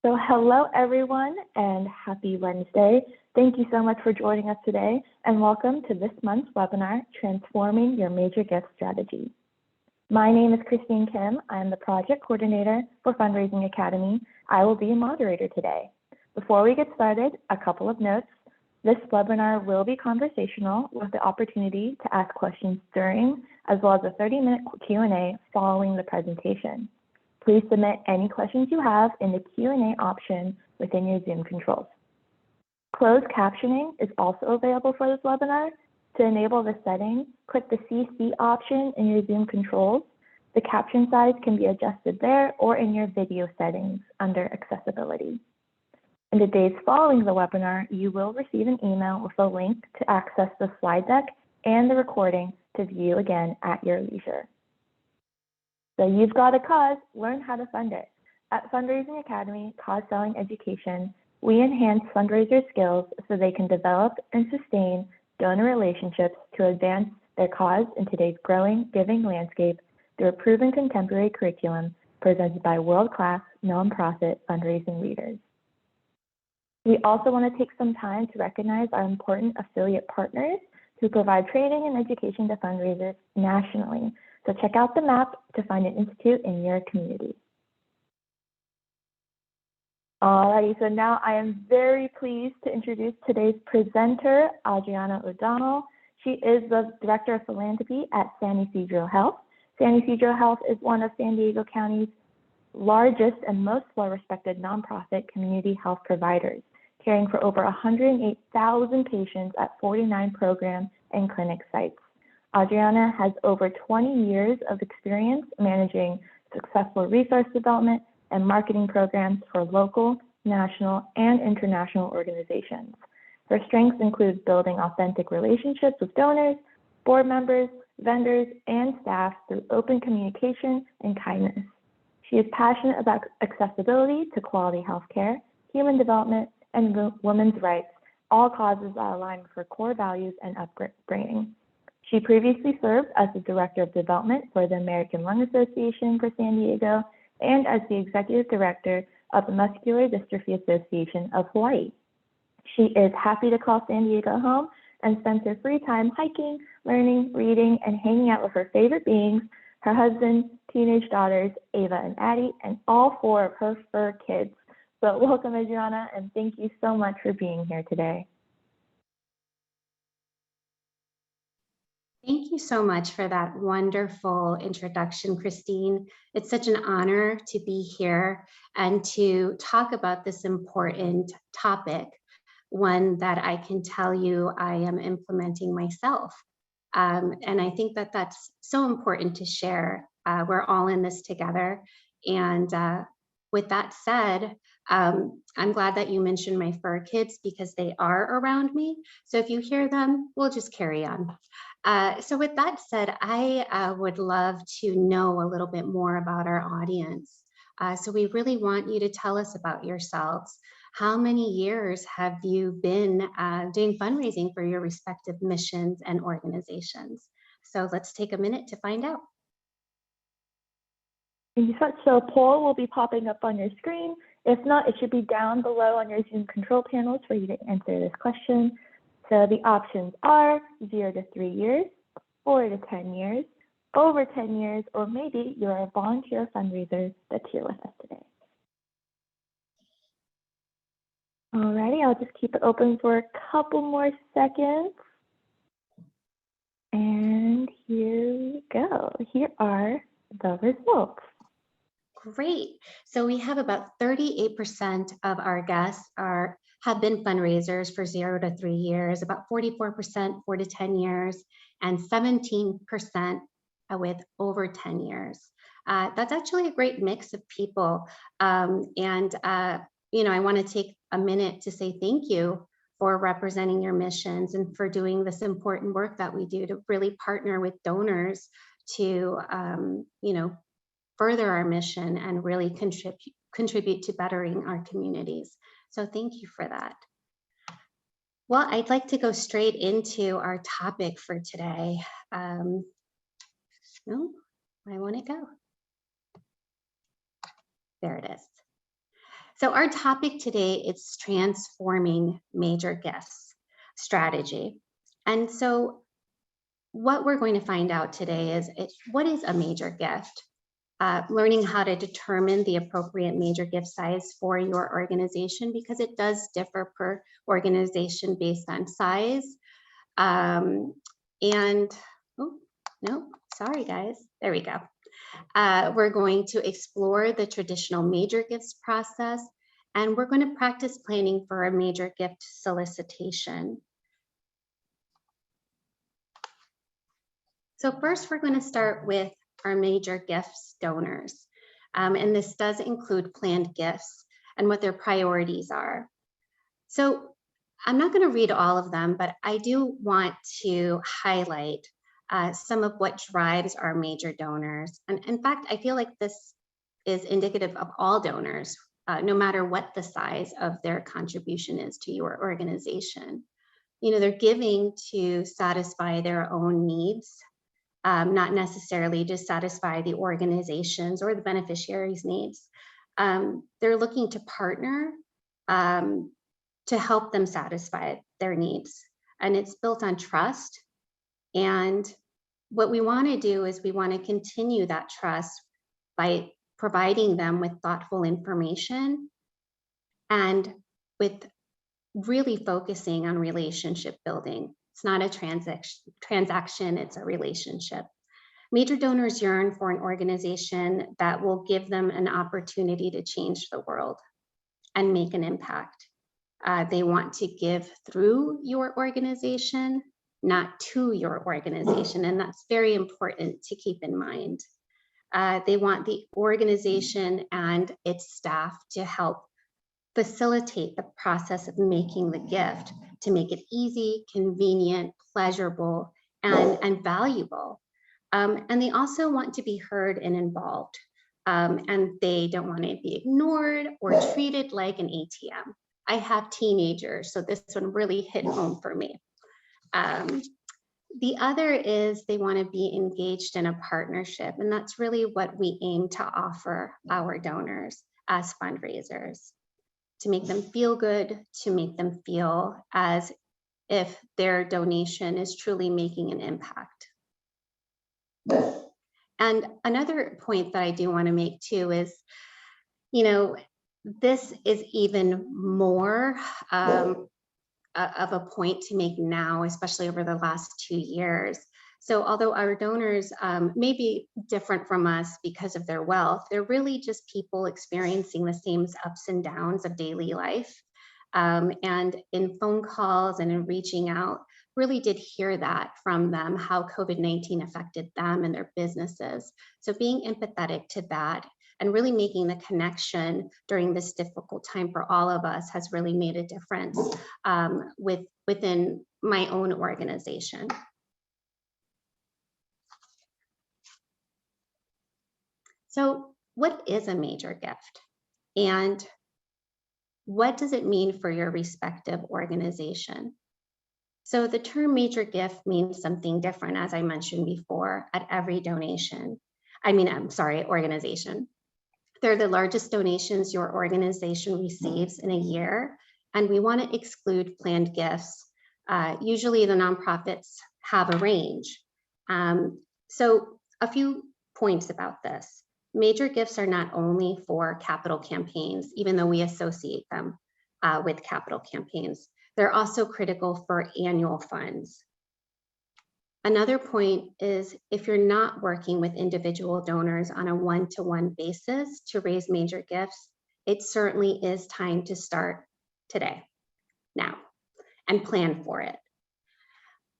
So hello everyone and happy Wednesday. Thank you so much for joining us today and welcome to this month's webinar, Transforming Your Major Gift Strategy. My name is Christine Kim. I am the project coordinator for Fundraising Academy. I will be a moderator today. Before we get started, a couple of notes. This webinar will be conversational with the opportunity to ask questions during, as well as a 30-minute Q&A following the presentation. Please submit any questions you have in the Q&A option within your Zoom controls. Closed captioning is also available for this webinar. To enable the setting, click the CC option in your Zoom controls. The caption size can be adjusted there or in your video settings under accessibility. In the days following the webinar, you will receive an email with a link to access the slide deck and the recording to view again at your leisure. So you've got a cause, learn how to fund it. At Fundraising Academy, Cause Selling Education, we enhance fundraiser skills so they can develop and sustain donor relationships to advance their cause in today's growing giving landscape through a proven contemporary curriculum presented by world-class nonprofit fundraising leaders. We also want to take some time to recognize our important affiliate partners who provide training and education to fundraisers nationally. So check out the map to find an institute in your community. Alrighty, so now I am very pleased to introduce today's presenter, Adriana O'Donnell. She is the Director of Philanthropy at San Ysidro Health. San Ysidro Health is one of San Diego County's largest and most well-respected nonprofit community health providers, caring for over 108,000 patients at 49 program and clinic sites. Adriana has over 20 years of experience managing successful resource development and marketing programs for local, national, and international organizations. Her strengths include building authentic relationships with donors, board members, vendors, and staff through open communication and kindness. She is passionate about accessibility to quality healthcare, human development, and women's rights, all causes that align with her core values and upbringing. She previously served as the Director of Development for the American Lung Association for San Diego and as the Executive Director of the Muscular Dystrophy Association of Hawaii. She is happy to call San Diego home and spends her free time hiking, learning, reading, and hanging out with her favorite beings, her husband, teenage daughters, Ava and Addie, and all 4 of her fur kids. So welcome, Adriana, and thank you so much for being here today. Thank you so much for that wonderful introduction, Christine. It's such an honor to be here and to talk about this important topic, one that I can tell you I am implementing myself. And I think that that's so important to share. We're all in this together. And with that said, I'm glad that you mentioned my fur kids because they are around me. So if you hear them, we'll just carry on. So with that said, I would love to know a little bit more about our audience. So we really want you to tell us about yourselves. How many years have you been doing fundraising for your respective missions and organizations? So let's take a minute to find out. So a poll will be popping up on your screen. If not, it should be down below on your Zoom control panels for you to answer this question. So the options are 0 to 3 years, 4 to 10 years, over 10 years, or maybe you're a volunteer fundraiser that's here with us today. Alrighty, I'll just keep it open for a couple more seconds. And here we go. Here are the results. Great. So we have about 38% of our guests have been fundraisers for 0 to 3 years, about 44% 4 to 10 years, and 17% with over 10 years. That's actually a great mix of people. You know, I want to take a minute to say thank you for representing your missions and for doing this important work that we do to really partner with donors to, you know, further our mission and really contribute to bettering our communities. So thank you for that. Well, I'd like to go straight into our topic for today. No, where I want to go. There it is. So our topic today is transforming major gifts strategy. And so what we're going to find out today is what is a major gift? Learning how to determine the appropriate major gift size for your organization, because it does differ per organization based on size. Sorry guys, there we go. We're going to explore the traditional major gifts process, and we're going to practice planning for a major gift solicitation. So first, we're going to start with our major gifts donors. And this does include planned gifts and what their priorities are. So I'm not going to read all of them, but I do want to highlight some of what drives our major donors. And in fact, I feel like this is indicative of all donors, no matter what the size of their contribution is to your organization. You know, they're giving to satisfy their own needs, not necessarily just satisfy the organization's or the beneficiaries' needs. They're looking to partner to help them satisfy their needs. And it's built on trust. And what we want to do is we want to continue that trust by providing them with thoughtful information and with really focusing on relationship building. It's not a transaction, it's a relationship. Major donors yearn for an organization that will give them an opportunity to change the world and make an impact. They want to give through your organization, not to your organization, and that's very important to keep in mind. They want the organization and its staff to help facilitate the process of making the gift, to make it easy, convenient, pleasurable, and valuable. And they also want to be heard and involved. And they don't want to be ignored or treated like an ATM. I have teenagers, so this one really hit home for me. The other is they want to be engaged in a partnership, and that's really what we aim to offer our donors as fundraisers, to make them feel good, to make them feel as if their donation is truly making an impact. And another point that I do want to make too is, you know, this is even more of a point to make now, especially over the last 2 years. So although our donors may be different from us because of their wealth, they're really just people experiencing the same ups and downs of daily life. And in phone calls and in reaching out, really did hear that from them, how COVID-19 affected them and their businesses. So being empathetic to that and really making the connection during this difficult time for all of us has really made a difference within my own organization. So what is a major gift? And what does it mean for your respective organization? So the term major gift means something different, as I mentioned before, at every organization. They're the largest donations your organization receives in a year, and we want to exclude planned gifts. Usually the nonprofits have a range. So a few points about this. Major gifts are not only for capital campaigns, even though we associate them with capital campaigns. They're also critical for annual funds. Another point is if you're not working with individual donors on a one-to-one basis to raise major gifts, it certainly is time to start today, now, and plan for it.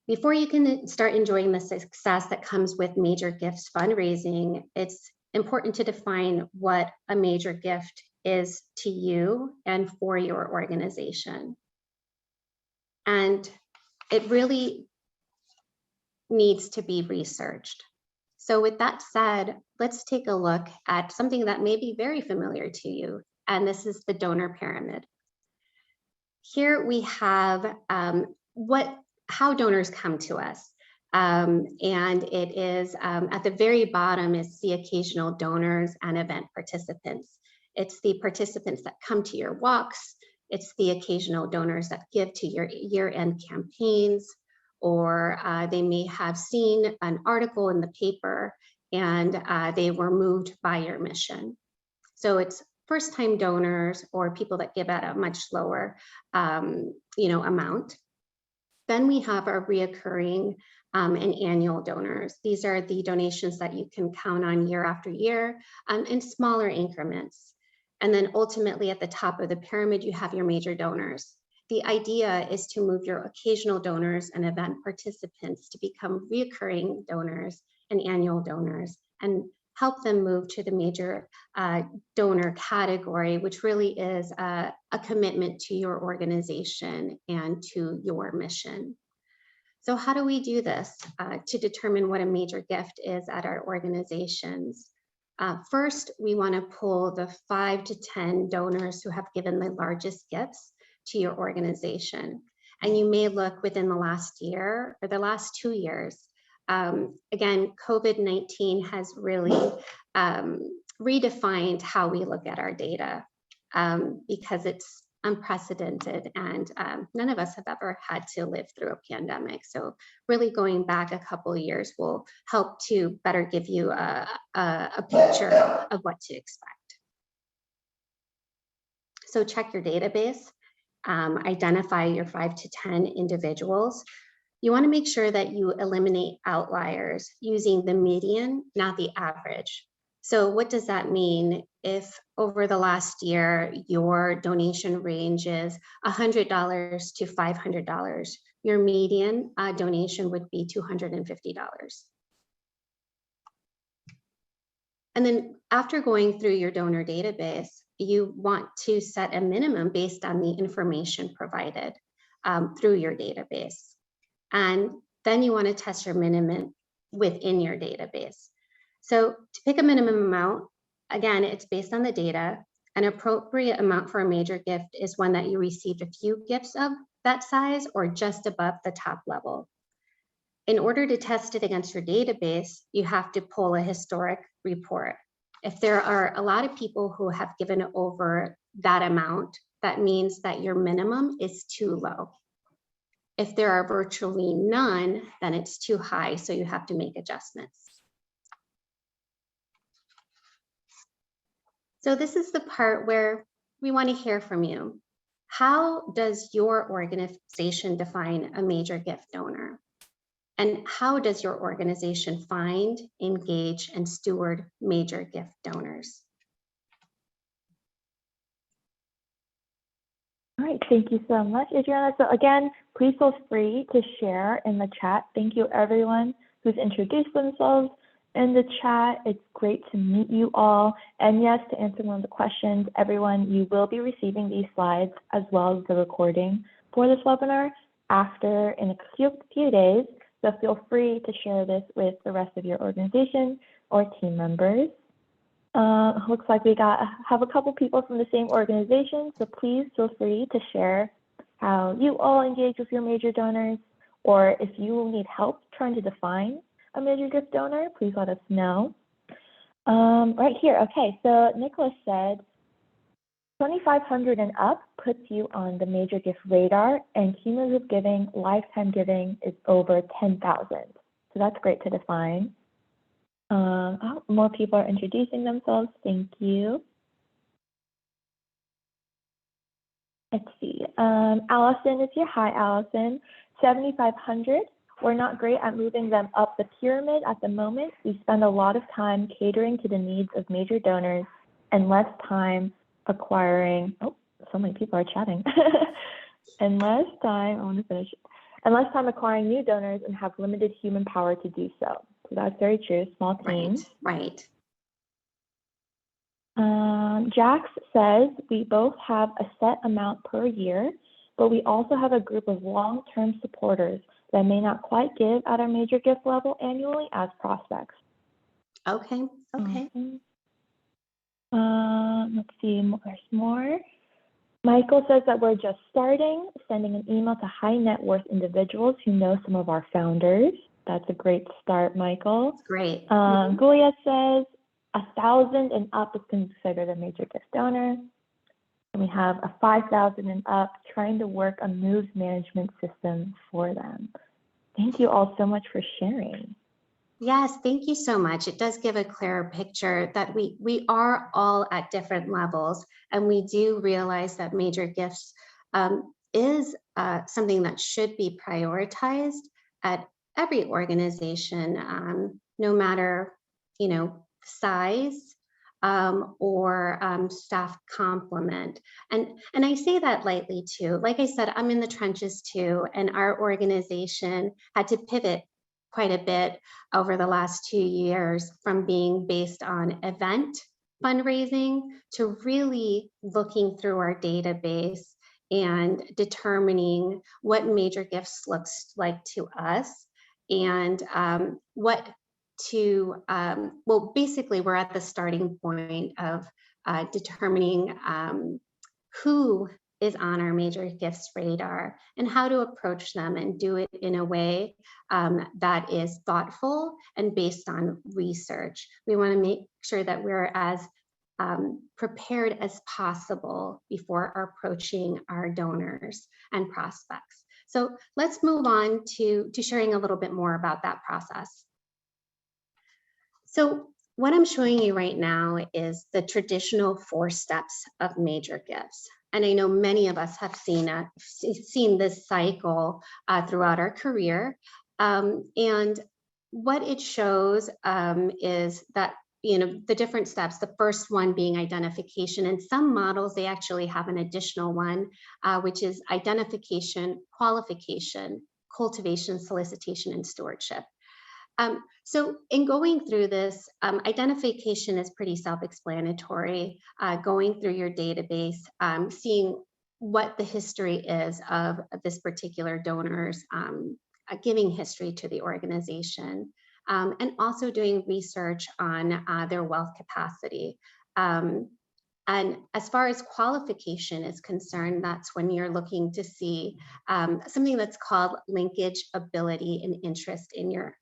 Before you can start enjoying the success that comes with major gifts fundraising, it's important to define what a major gift is to you and for your organization. And it really needs to be researched. So with that said, let's take a look at something that may be very familiar to you, and this is the donor pyramid. Here we have how donors come to us. And it is at the very bottom is the occasional donors and event participants. It's the participants that come to your walks. It's the occasional donors that give to your year-end campaigns, or they may have seen an article in the paper and they were moved by your mission. So it's first-time donors or people that give at a much lower amount. Then we have our reoccurring and annual donors. These are the donations that you can count on year after year in smaller increments. And then ultimately at the top of the pyramid, you have your major donors. The idea is to move your occasional donors and event participants to become reoccurring donors and annual donors, and help them move to the major donor category, which really is a commitment to your organization and to your mission. So how do we do this to determine what a major gift is at our organizations? First, we want to pull the 5 to 10 donors who have given the largest gifts to your organization. And you may look within the last year or the last 2 years. Again, COVID-19 has really redefined how we look at our data because it's unprecedented, and none of us have ever had to live through a pandemic. So really going back a couple of years will help to better give you a picture of what to expect. So check your database, identify your 5 to 10 individuals. You want to make sure that you eliminate outliers using the median, not the average. So what does that mean? If over the last year, your donation range is $100 to $500, your median donation would be $250. And then after going through your donor database, you want to set a minimum based on the information provided through your database. And then you want to test your minimum within your database. So to pick a minimum amount, again, it's based on the data. An appropriate amount for a major gift is one that you received a few gifts of that size or just above the top level. In order to test it against your database, you have to pull a historic report. If there are a lot of people who have given over that amount, that means that your minimum is too low. If there are virtually none, then it's too high, so you have to make adjustments. So this is the part where we want to hear from you. How does your organization define a major gift donor? And how does your organization find, engage, and steward major gift donors? All right, thank you so much, Adriana. So again, please feel free to share in the chat. Thank you everyone who's introduced themselves in the chat. It's great to meet you all. And yes, to answer one of the questions, everyone, you will be receiving these slides as well as the recording for this webinar after in a few days. So feel free to share this with the rest of your organization or team members. Looks like we have a couple people from the same organization, so please feel free to share how you all engage with your major donors, or if you need help trying to define a major gift donor, please let us know. Right here, okay, so Nicholas said, 2,500 and up puts you on the major gift radar, and cumulative giving, lifetime giving is over 10,000. So that's great to define. More people are introducing themselves. Thank you. Let's see. Allison is here. Hi, Allison. 7,500. We're not great at moving them up the pyramid at the moment. We spend a lot of time catering to the needs of major donors and less time acquiring. Oh, so many people are chatting. And less time. I want to finish. And less time acquiring new donors and have limited human power to do so. So that's very true. Small team. Right. Jax says we both have a set amount per year, but we also have a group of long-term supporters that may not quite give at our major gift level annually as prospects. Okay. Let's see, there's more. Michael says that we're just starting, sending an email to high net worth individuals who know some of our founders. That's a great start, Michael. Great. Gulia says, 1,000 and up is considered a major gift donor. And we have a 5,000 and up, trying to work a moves management system for them. Thank you all so much for sharing. Yes, thank you so much. It does give a clearer picture that we are all at different levels, and we do realize that major gifts is something that should be prioritized at every organization, no matter, size or staff complement. And I say that lightly too. Like I said, I'm in the trenches too, and our organization had to pivot quite a bit over the last 2 years from being based on event fundraising to really looking through our database and determining what major gifts looks like to us and what to, well, basically we're at the starting point of determining who is on our major gifts radar and how to approach them and do it in a way that is thoughtful and based on research. We want to make sure that we're as prepared as possible before approaching our donors and prospects. So let's move on to sharing a little bit more about that process. So what I'm showing you right now is the traditional 4 steps of major gifts. And I know many of us have seen this cycle throughout our career. And what it shows is that, the different steps, the first one being identification. In some models, they actually have an additional one, which is identification, qualification, cultivation, solicitation, and stewardship. So in going through this, identification is pretty self-explanatory, going through your database, seeing what the history is of this particular donor's giving history to the organization, and also doing research on their wealth capacity. And as far as qualification is concerned, that's when you're looking to see something that's called linkage, ability, and interest in your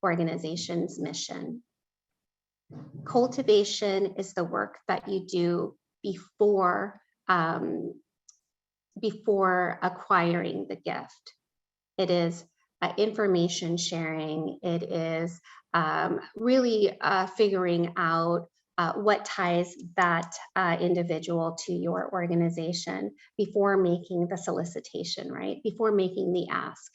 organization's mission. Cultivation is the work that you do before acquiring the gift. It is information sharing. It is really figuring out what ties that individual to your organization before making the solicitation, right? Before making the ask.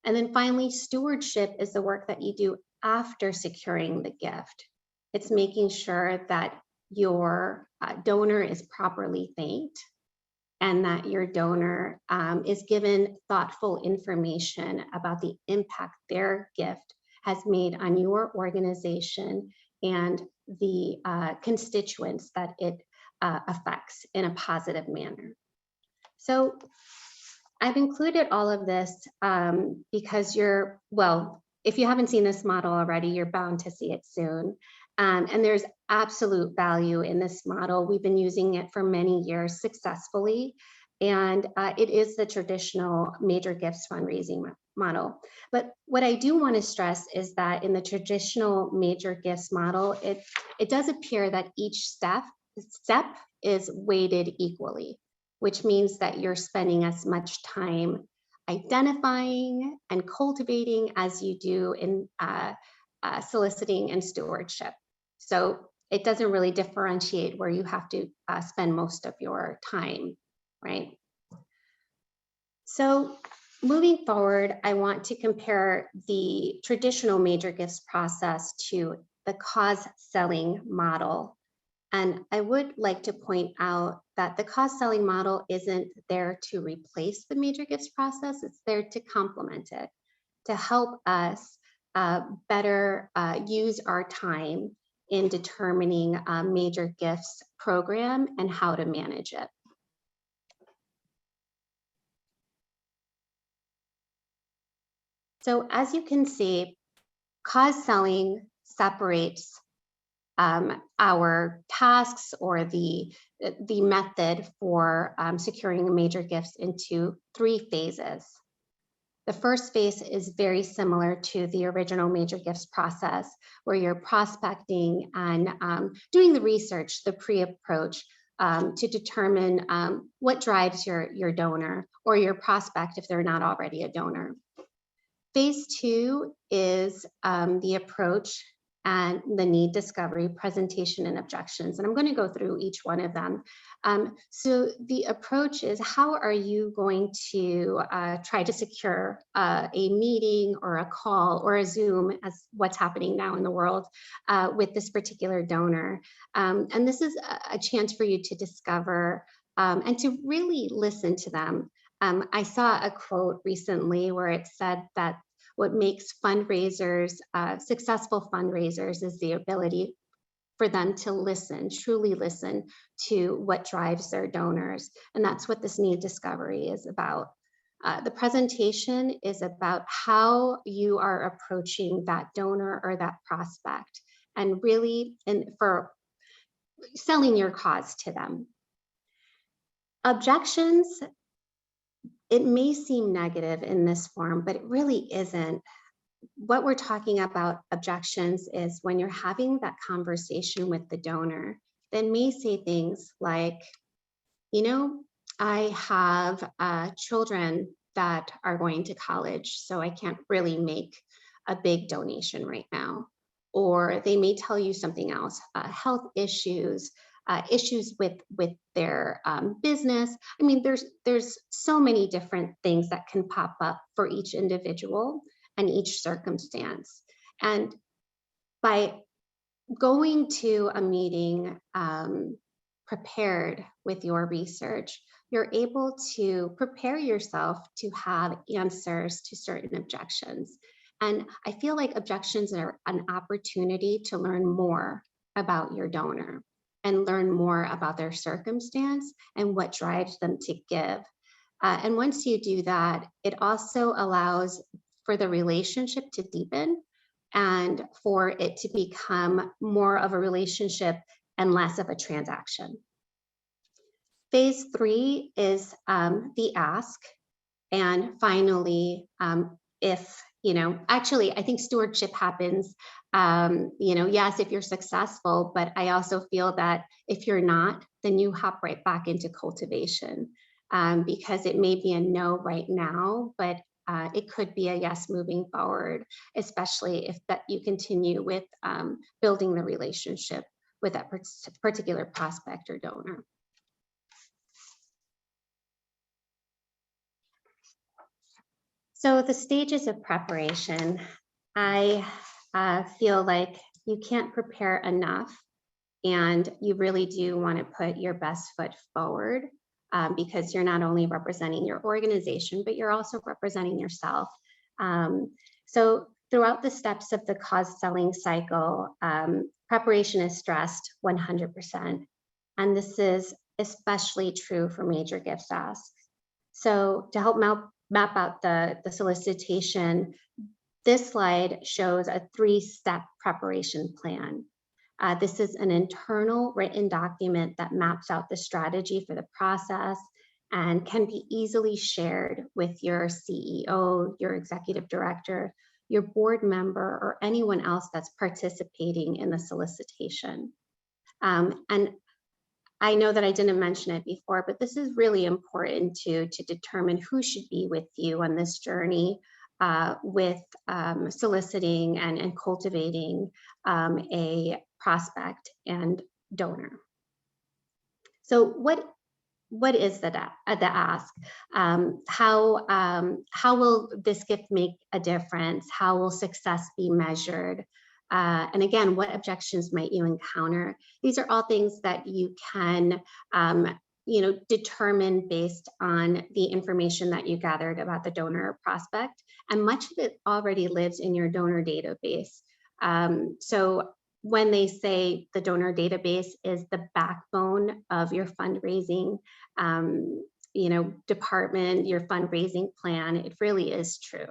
And then finally, stewardship is the work that you do after securing the gift. It's making sure that your donor is properly thanked and that your donor is given thoughtful information about the impact their gift has made on your organization and the constituents that it affects in a positive manner. So I've included all of this because if you haven't seen this model already, you're bound to see it soon. And there's absolute value in this model. We've been using it for many years successfully, and it is the traditional major gifts fundraising model. But what I do want to stress is that in the traditional major gifts model, it does appear that each step is weighted equally, which means that you're spending as much time identifying and cultivating as you do in soliciting and stewardship. So it doesn't really differentiate where you have to spend most of your time, right? So moving forward, I want to compare the traditional major gifts process to the cause selling model. And I would like to point out that the cause selling model isn't there to replace the major gifts process. It's there to complement it, to help us better use our time in determining a major gifts program and how to manage it. So as you can see, cause selling separates our tasks or the method for securing major gifts into 3 phases. The first phase is very similar to the original major gifts process, where you're prospecting and doing the research, the pre-approach, to determine what drives your donor or your prospect if they're not already a donor. Phase 2 is the approach and the need discovery, presentation, and objections. And I'm going to go through each one of them. So the approach is, how are you going to try to secure a meeting or a call or a Zoom, as what's happening now in the world, with this particular donor? And this is a chance for you to discover and to really listen to them. I saw a quote recently where it said that what makes fundraisers, successful fundraisers, is the ability for them to listen, truly listen to what drives their donors. And that's what this need discovery is about. The presentation is about how you are approaching that donor or that prospect, and really for selling your cause to them. Objections, it may seem negative in this form, but it really isn't. What we're talking about objections is when you're having that conversation with the donor, they may say things like, you know, I have children that are going to college, so I can't really make a big donation right now. Or they may tell you something else, health issues, issues with their business. I mean, there's so many different things that can pop up for each individual and each circumstance. And by going to a meeting prepared with your research, you're able to prepare yourself to have answers to certain objections. And I feel like objections are an opportunity to learn more about your donor and learn more about their circumstance and what drives them to give. And once you do that, it also allows for the relationship to deepen and for it to become more of a relationship and less of a transaction. Phase 3 is the ask. And finally, if, actually, I think stewardship happens, yes, if you're successful, but I also feel that if you're not, then you hop right back into cultivation, because it may be a no right now, but it could be a yes moving forward, especially if that you continue with building the relationship with that particular prospect or donor. So the stages of preparation, I feel like you can't prepare enough, and you really do want to put your best foot forward, because you're not only representing your organization, but you're also representing yourself. So throughout the steps of the cause selling cycle, preparation is stressed 100%. And this is especially true for major gifts asks. So to help map out the solicitation, this slide shows a 3-step preparation plan. This is an internal written document that maps out the strategy for the process and can be easily shared with your CEO, your executive director, your board member, or anyone else that's participating in the solicitation. And I know that I didn't mention it before, but this is really important to determine who should be with you on this journey with soliciting and cultivating a prospect and donor. So what is the ask? How will this gift make a difference? How will success be measured? And again, what objections might you encounter? These are all things that you can determine based on the information that you gathered about the donor or prospect, and much of it already lives in your donor database. So when they say the donor database is the backbone of your fundraising department, your fundraising plan, it really is true.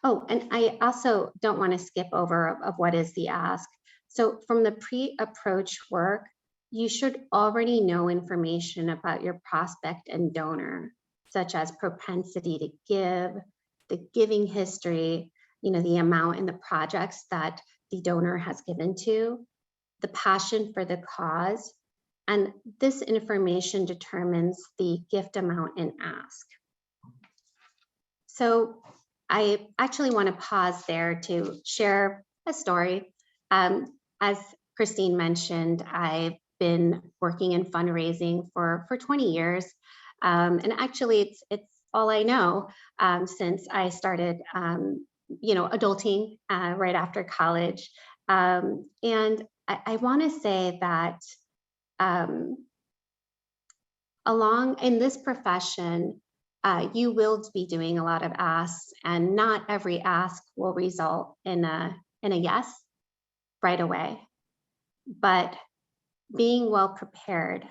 Oh, and I also don't want to skip over of what is the ask. So from the pre-approach work, you should already know information about your prospect and donor, such as propensity to give, the giving history, the amount and the projects that the donor has given to, the passion for the cause, and this information determines the gift amount and ask. So I actually want to pause there to share a story. As Christine mentioned, I've been working in fundraising for 20 years. And actually it's all I know since I started, adulting right after college. And I want to say that along in this profession, you will be doing a lot of asks, and not every ask will result in a yes right away. But being well prepared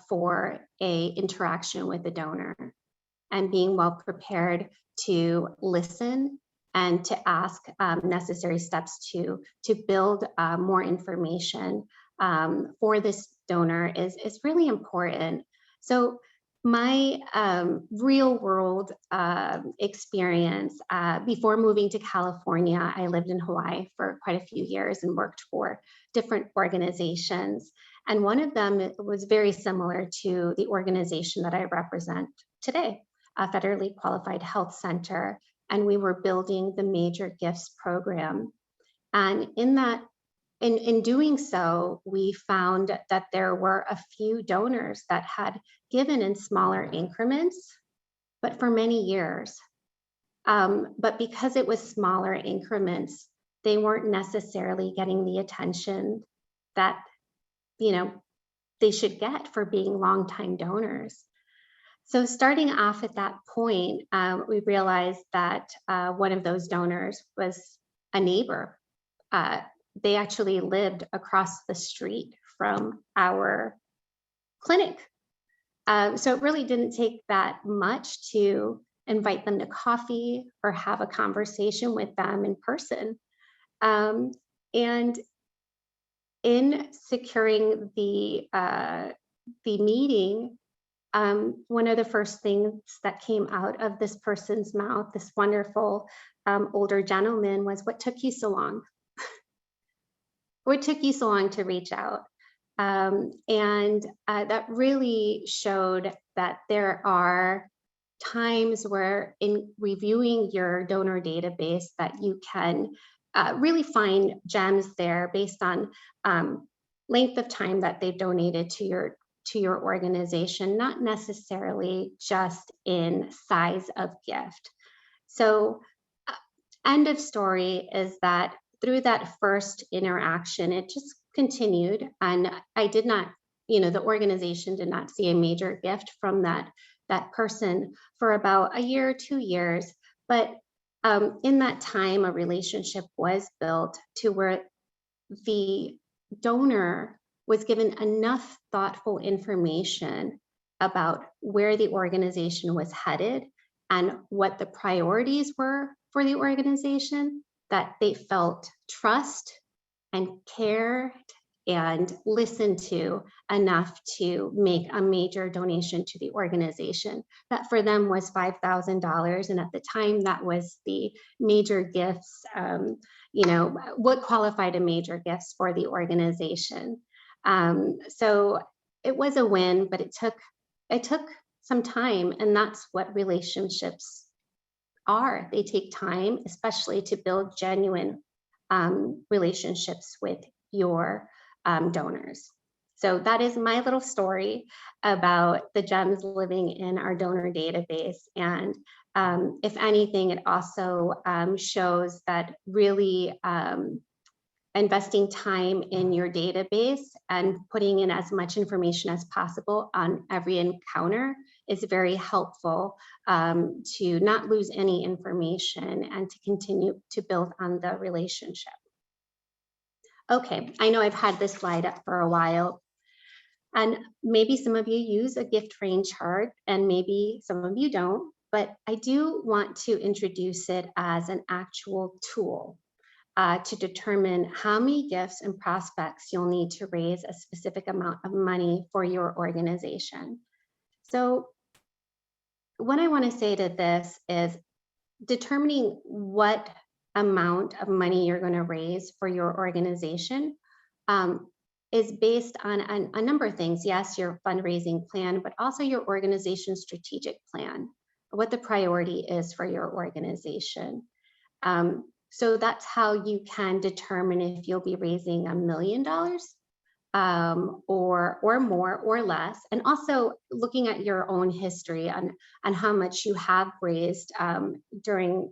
for a interaction with the donor, and being well prepared to listen and to ask necessary steps to build more information for this donor is really important. So my real world experience, before moving to California, I lived in Hawaii for quite a few years and worked for different organizations. And one of them was very similar to the organization that I represent today, a federally qualified health center. And we were building the Major Gifts program. And in doing so, we found that there were a few donors that had given in smaller increments, but for many years. But because it was smaller increments, they weren't necessarily getting the attention that they should get for being longtime donors. So starting off at that point, we realized that one of those donors was a neighbor. They actually lived across the street from our clinic. So it really didn't take that much to invite them to coffee or have a conversation with them in person. And in securing the meeting, one of the first things that came out of this person's mouth, this wonderful older gentleman, was, "What took you so long? What took you so long to reach out?" And that really showed that there are times where, in reviewing your donor database, that you can really find gems there based on length of time that they've donated to your organization, not necessarily just in size of gift. So end of story is that through that first interaction, it just continued, and I did not, the organization did not see a major gift from that person for about a year or 2 years. But in that time, a relationship was built to where the donor was given enough thoughtful information about where the organization was headed and what the priorities were for the organization, that they felt trust and cared and listened to enough to make a major donation to the organization. That for them was $5,000. And at the time, that was the major gifts, what qualified a major gifts for the organization. So it was a win, but it took some time, and that's what relationships are. They take time, especially to build genuine relationships with your donors. So that is my little story about the gems living in our donor database. And if anything, it also shows that really investing time in your database and putting in as much information as possible on every encounter is very helpful to not lose any information and to continue to build on the relationship. Okay, I know I've had this slide up for a while, and maybe some of you use a gift range chart and maybe some of you don't, but I do want to introduce it as an actual tool. to determine how many gifts and prospects you'll need to raise a specific amount of money for your organization. So what I want to say to this is determining what amount of money you're going to raise for your organization is based on a number of things. Yes, your fundraising plan, but also your organization's strategic plan, what the priority is for your organization. So that's how you can determine if you'll be raising $1 million or more or less, and also looking at your own history on how much you have raised during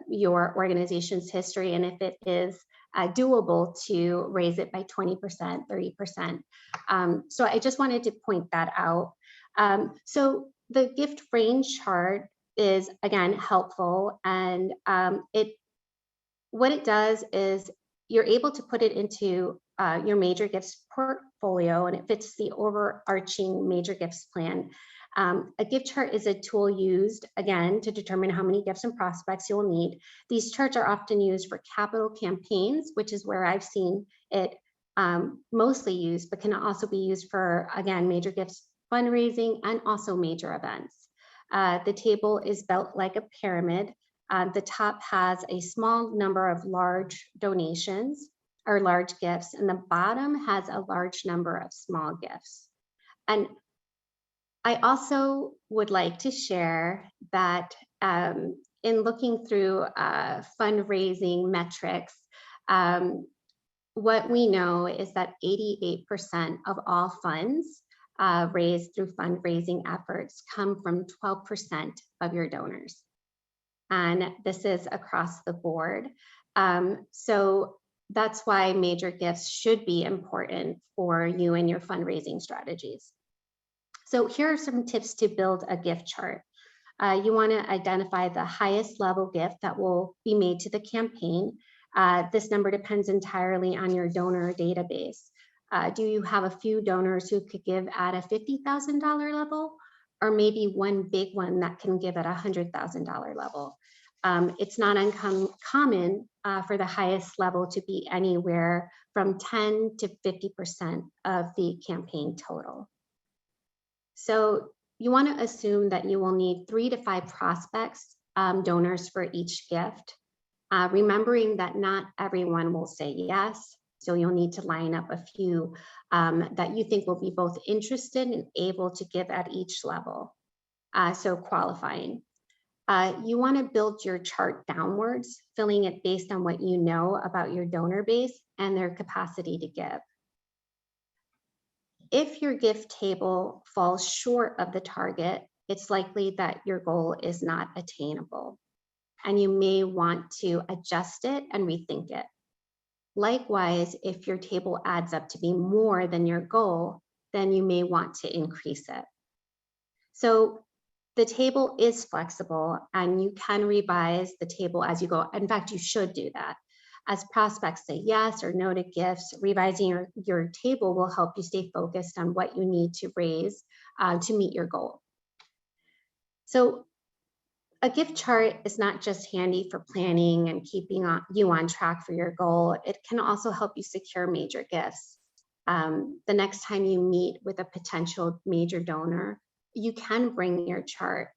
your organization's history, and if it is doable to raise it by 20%, 30%. So I just wanted to point that out. So the gift range chart is, again, helpful, and what it does is you're able to put it into your major gifts portfolio, and it fits the overarching major gifts plan. A gift chart is a tool used, again, to determine how many gifts and prospects you'll need. These charts are often used for capital campaigns, which is where I've seen it mostly used, but can also be used for, again, major gifts fundraising and also major events. The table is built like a pyramid. The top has a small number of large donations or large gifts, and the bottom has a large number of small gifts. And I also would like to share that in looking through fundraising metrics, what we know is that 88% of all funds raised through fundraising efforts come from 12% of your donors. And this is across the board. So that's why major gifts should be important for you and your fundraising strategies. So here are some tips to build a gift chart. You want to identify the highest level gift that will be made to the campaign. This number depends entirely on your donor database. Do you have a few donors who could give at a $50,000 level, or maybe one big one that can give at a $100,000 level? It's not uncommon for the highest level to be anywhere from 10 to 50% of the campaign total. So you want to assume that you will need 3 to 5 prospects, donors for each gift, remembering that not everyone will say yes. So you'll need to line up a few that you think will be both interested and able to give at each level. So qualifying. You want to build your chart downwards, filling it based on what you know about your donor base and their capacity to give. If your gift table falls short of the target, it's likely that your goal is not attainable, and you may want to adjust it and rethink it. Likewise, if your table adds up to be more than your goal, then you may want to increase it. So the table is flexible, and you can revise the table as you go. In fact, you should do that. As prospects say yes or no to gifts, revising your table will help you stay focused on what you need to raise to meet your goal. So a gift chart is not just handy for planning and keeping you on track for your goal. It can also help you secure major gifts. The next time you meet with a potential major donor, you can bring your chart.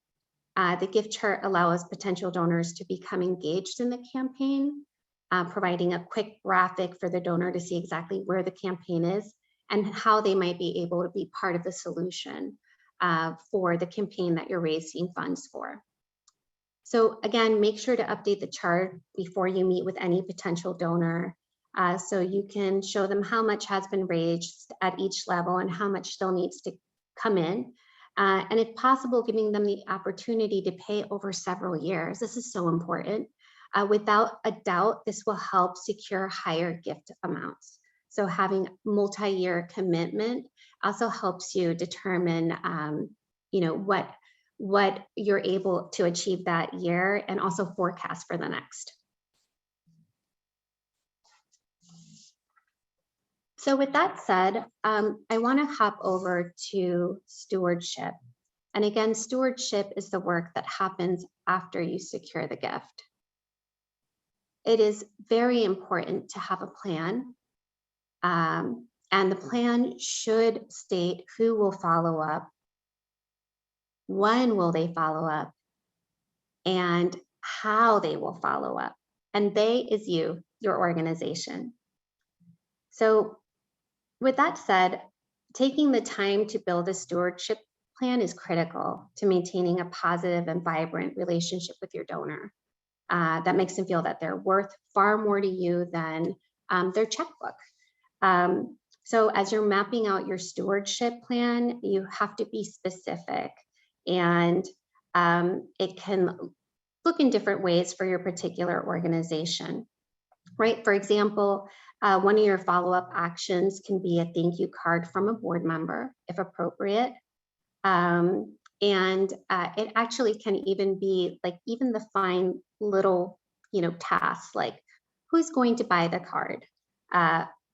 The gift chart allows potential donors to become engaged in the campaign, providing a quick graphic for the donor to see exactly where the campaign is and how they might be able to be part of the solution for the campaign that you're raising funds for. So again, make sure to update the chart before you meet with any potential donor so you can show them how much has been raised at each level and how much still needs to come in. And if possible, giving them the opportunity to pay over several years. This is so important. Without a doubt, this will help secure higher gift amounts. So having multi-year commitment also helps you determine what you're able to achieve that year and also forecast for the next. So with that said, I want to hop over to stewardship. And again, stewardship is the work that happens after you secure the gift. it is very important to have a plan. And the plan should state who will follow up, when will they follow up, and how they will follow up. And they is you, your organization. So with that said, taking the time to build a stewardship plan is critical to maintaining a positive and vibrant relationship with your donor. That makes them feel that they're worth far more to you than their checkbook. So as you're mapping out your stewardship plan, you have to be specific, and it can look in different ways for your particular organization, right? For example, one of your follow-up actions can be a thank you card from a board member, if appropriate. And it actually can even be like even the fine little, tasks like who's going to buy the card?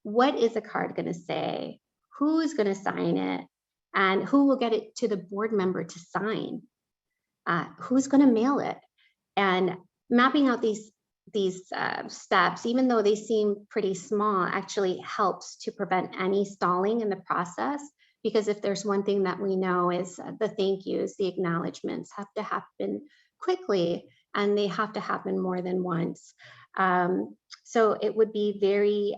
What is the card going to say? Who's going to sign it? And who will get it to the board member to sign? Who's going to mail it? And mapping out these steps, even though they seem pretty small, actually helps to prevent any stalling in the process. Because if there's one thing that we know is the thank yous, the acknowledgements have to happen quickly, and they have to happen more than once. So it would be very,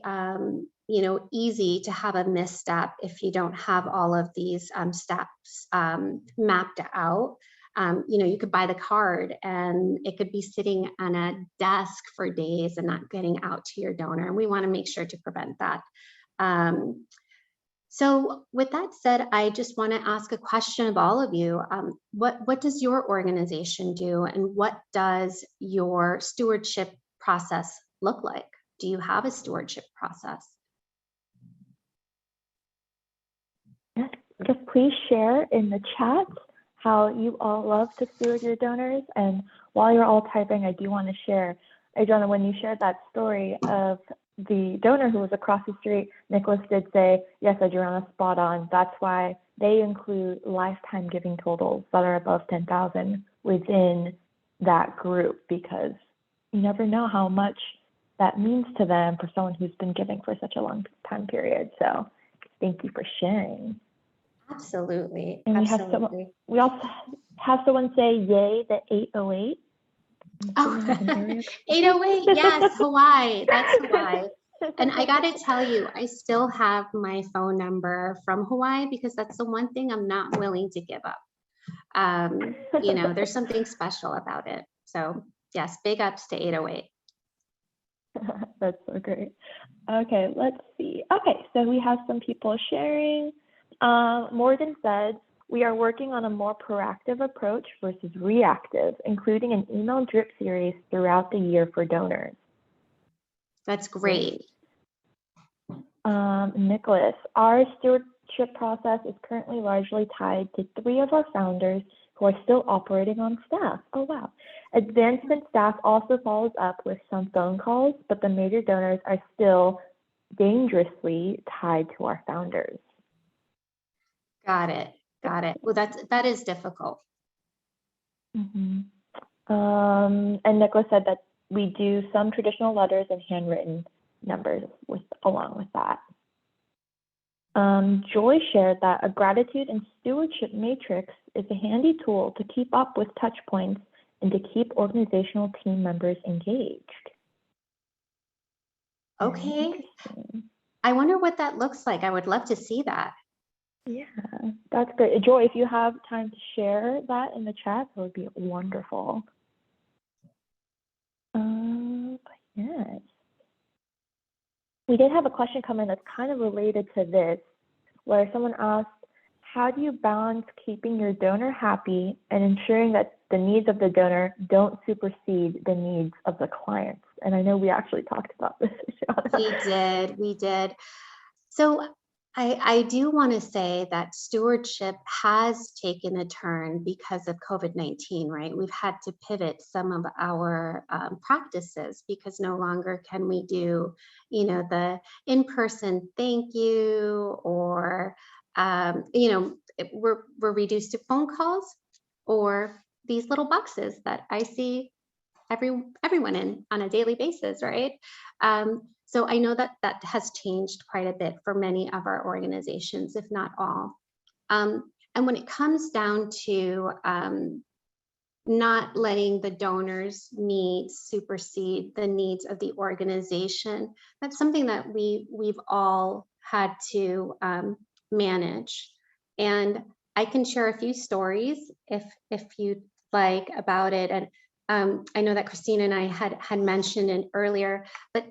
easy to have a misstep if you don't have all of these steps mapped out. You could buy the card and it could be sitting on a desk for days and not getting out to your donor. And we want to make sure to prevent that. So with that said, I just want to ask a question of all of you. What does your organization do, and what does your stewardship process look like? Do you have a stewardship process? Yes, just please share in the chat how you all love to steward your donors. And while you're all typing, I do want to share, Adriana, when you shared that story of the donor who was across the street, Nicholas did say, yes, Adriana, spot on. That's why they include lifetime giving totals that are above 10,000 within that group, because you never know how much that means to them for someone who's been giving for such a long time period. So thank you for sharing. Absolutely. And Absolutely. we also have someone say, yay, the 808. Oh, 808, yes, Hawaii, that's Hawaii. And I got to tell you, I still have my phone number from Hawaii because that's the one thing I'm not willing to give up. There's something special about it. So yes, big ups to 808. That's so great. Okay, let's see. Okay, so we have some people sharing. Morgan said, we are working on a more proactive approach versus reactive, including an email drip series throughout the year for donors. That's great. Nicholas, our stewardship process is currently largely tied to 3 of our founders who are still operating on staff. Oh, wow. Advancement staff also follows up with some phone calls, but the major donors are still dangerously tied to our founders. Got it. Got it. Well, that is difficult. Mm-hmm. And Nicholas said that we do some traditional letters and handwritten numbers along with that. Joy shared that a gratitude and stewardship matrix is a handy tool to keep up with touch points and to keep organizational team members engaged. Okay. I wonder what that looks like. I would love to see that. Yeah, that's great. Joy, if you have time to share that in the chat, that would be wonderful. Yes. We did have a question come in that's kind of related to this, where someone asked, how do you balance keeping your donor happy and ensuring that the needs of the donor don't supersede the needs of the clients? And I know we actually talked about this. We did. So I do want to say that stewardship has taken a turn because of COVID-19, right? We've had to pivot some of our practices because no longer can we do, the in-person thank you, or, we're reduced to phone calls or these little boxes that I see everyone in on a daily basis, right? So I know that that has changed quite a bit for many of our organizations, if not all. And when it comes down to not letting the donors' needs supersede the needs of the organization, that's something that we've all had to manage. And I can share a few stories if you'd like about it. And I know that Christine and I had mentioned it earlier, but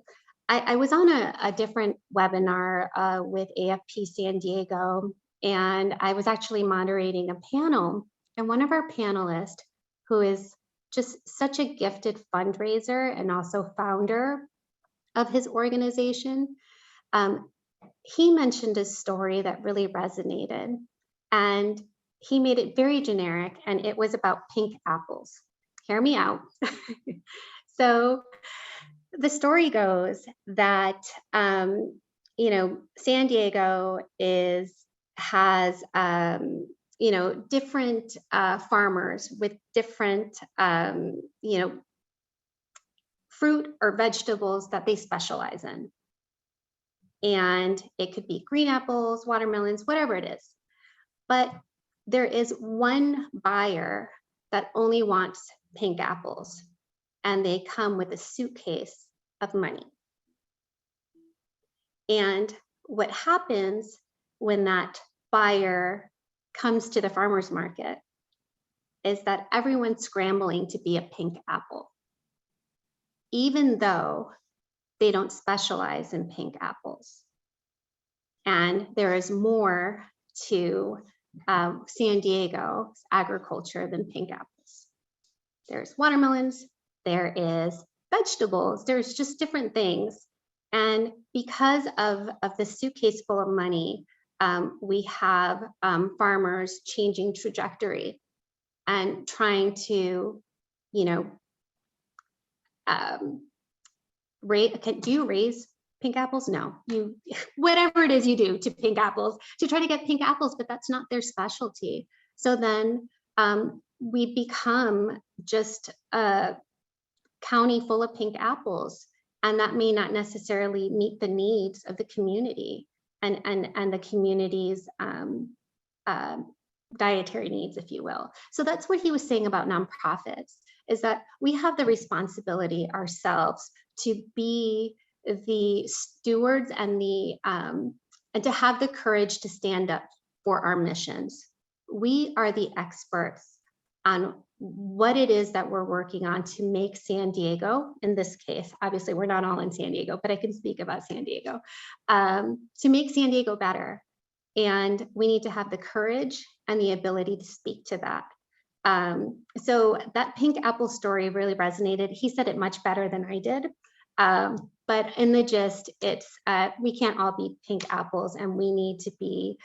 I was on a different webinar with AFP San Diego, and I was actually moderating a panel, and one of our panelists, who is just such a gifted fundraiser and also founder of his organization, he mentioned a story that really resonated, and he made it very generic, and it was about pink apples. Hear me out. So the story goes that San Diego has different farmers with different fruit or vegetables that they specialize in, and it could be green apples, watermelons, whatever it is. But there is one buyer that only wants pink apples, and they come with a suitcase of money. And what happens when that buyer comes to the farmer's market is that everyone's scrambling to be a pink apple, even though they don't specialize in pink apples. And there is more to San Diego's agriculture than pink apples. There's watermelons, there is vegetables, there's just different things. And because of the suitcase full of money, we have farmers changing trajectory and trying to, do you raise pink apples? No, whatever it is you do to pink apples to try to get pink apples, but that's not their specialty. So then we become just a county full of pink apples, and that may not necessarily meet the needs of the community and the community's dietary needs, if you will. So that's what he was saying about nonprofits, is that we have the responsibility ourselves to be the stewards and to have the courage to stand up for our missions. We are the experts on what it is that we're working on to make San Diego, in this case, obviously we're not all in San Diego, but I can speak about San Diego, to make San Diego better. And we need to have the courage and the ability to speak to that. So that pink apple story really resonated. He said it much better than I did. But in the gist, it's we can't all be pink apples, and we need to be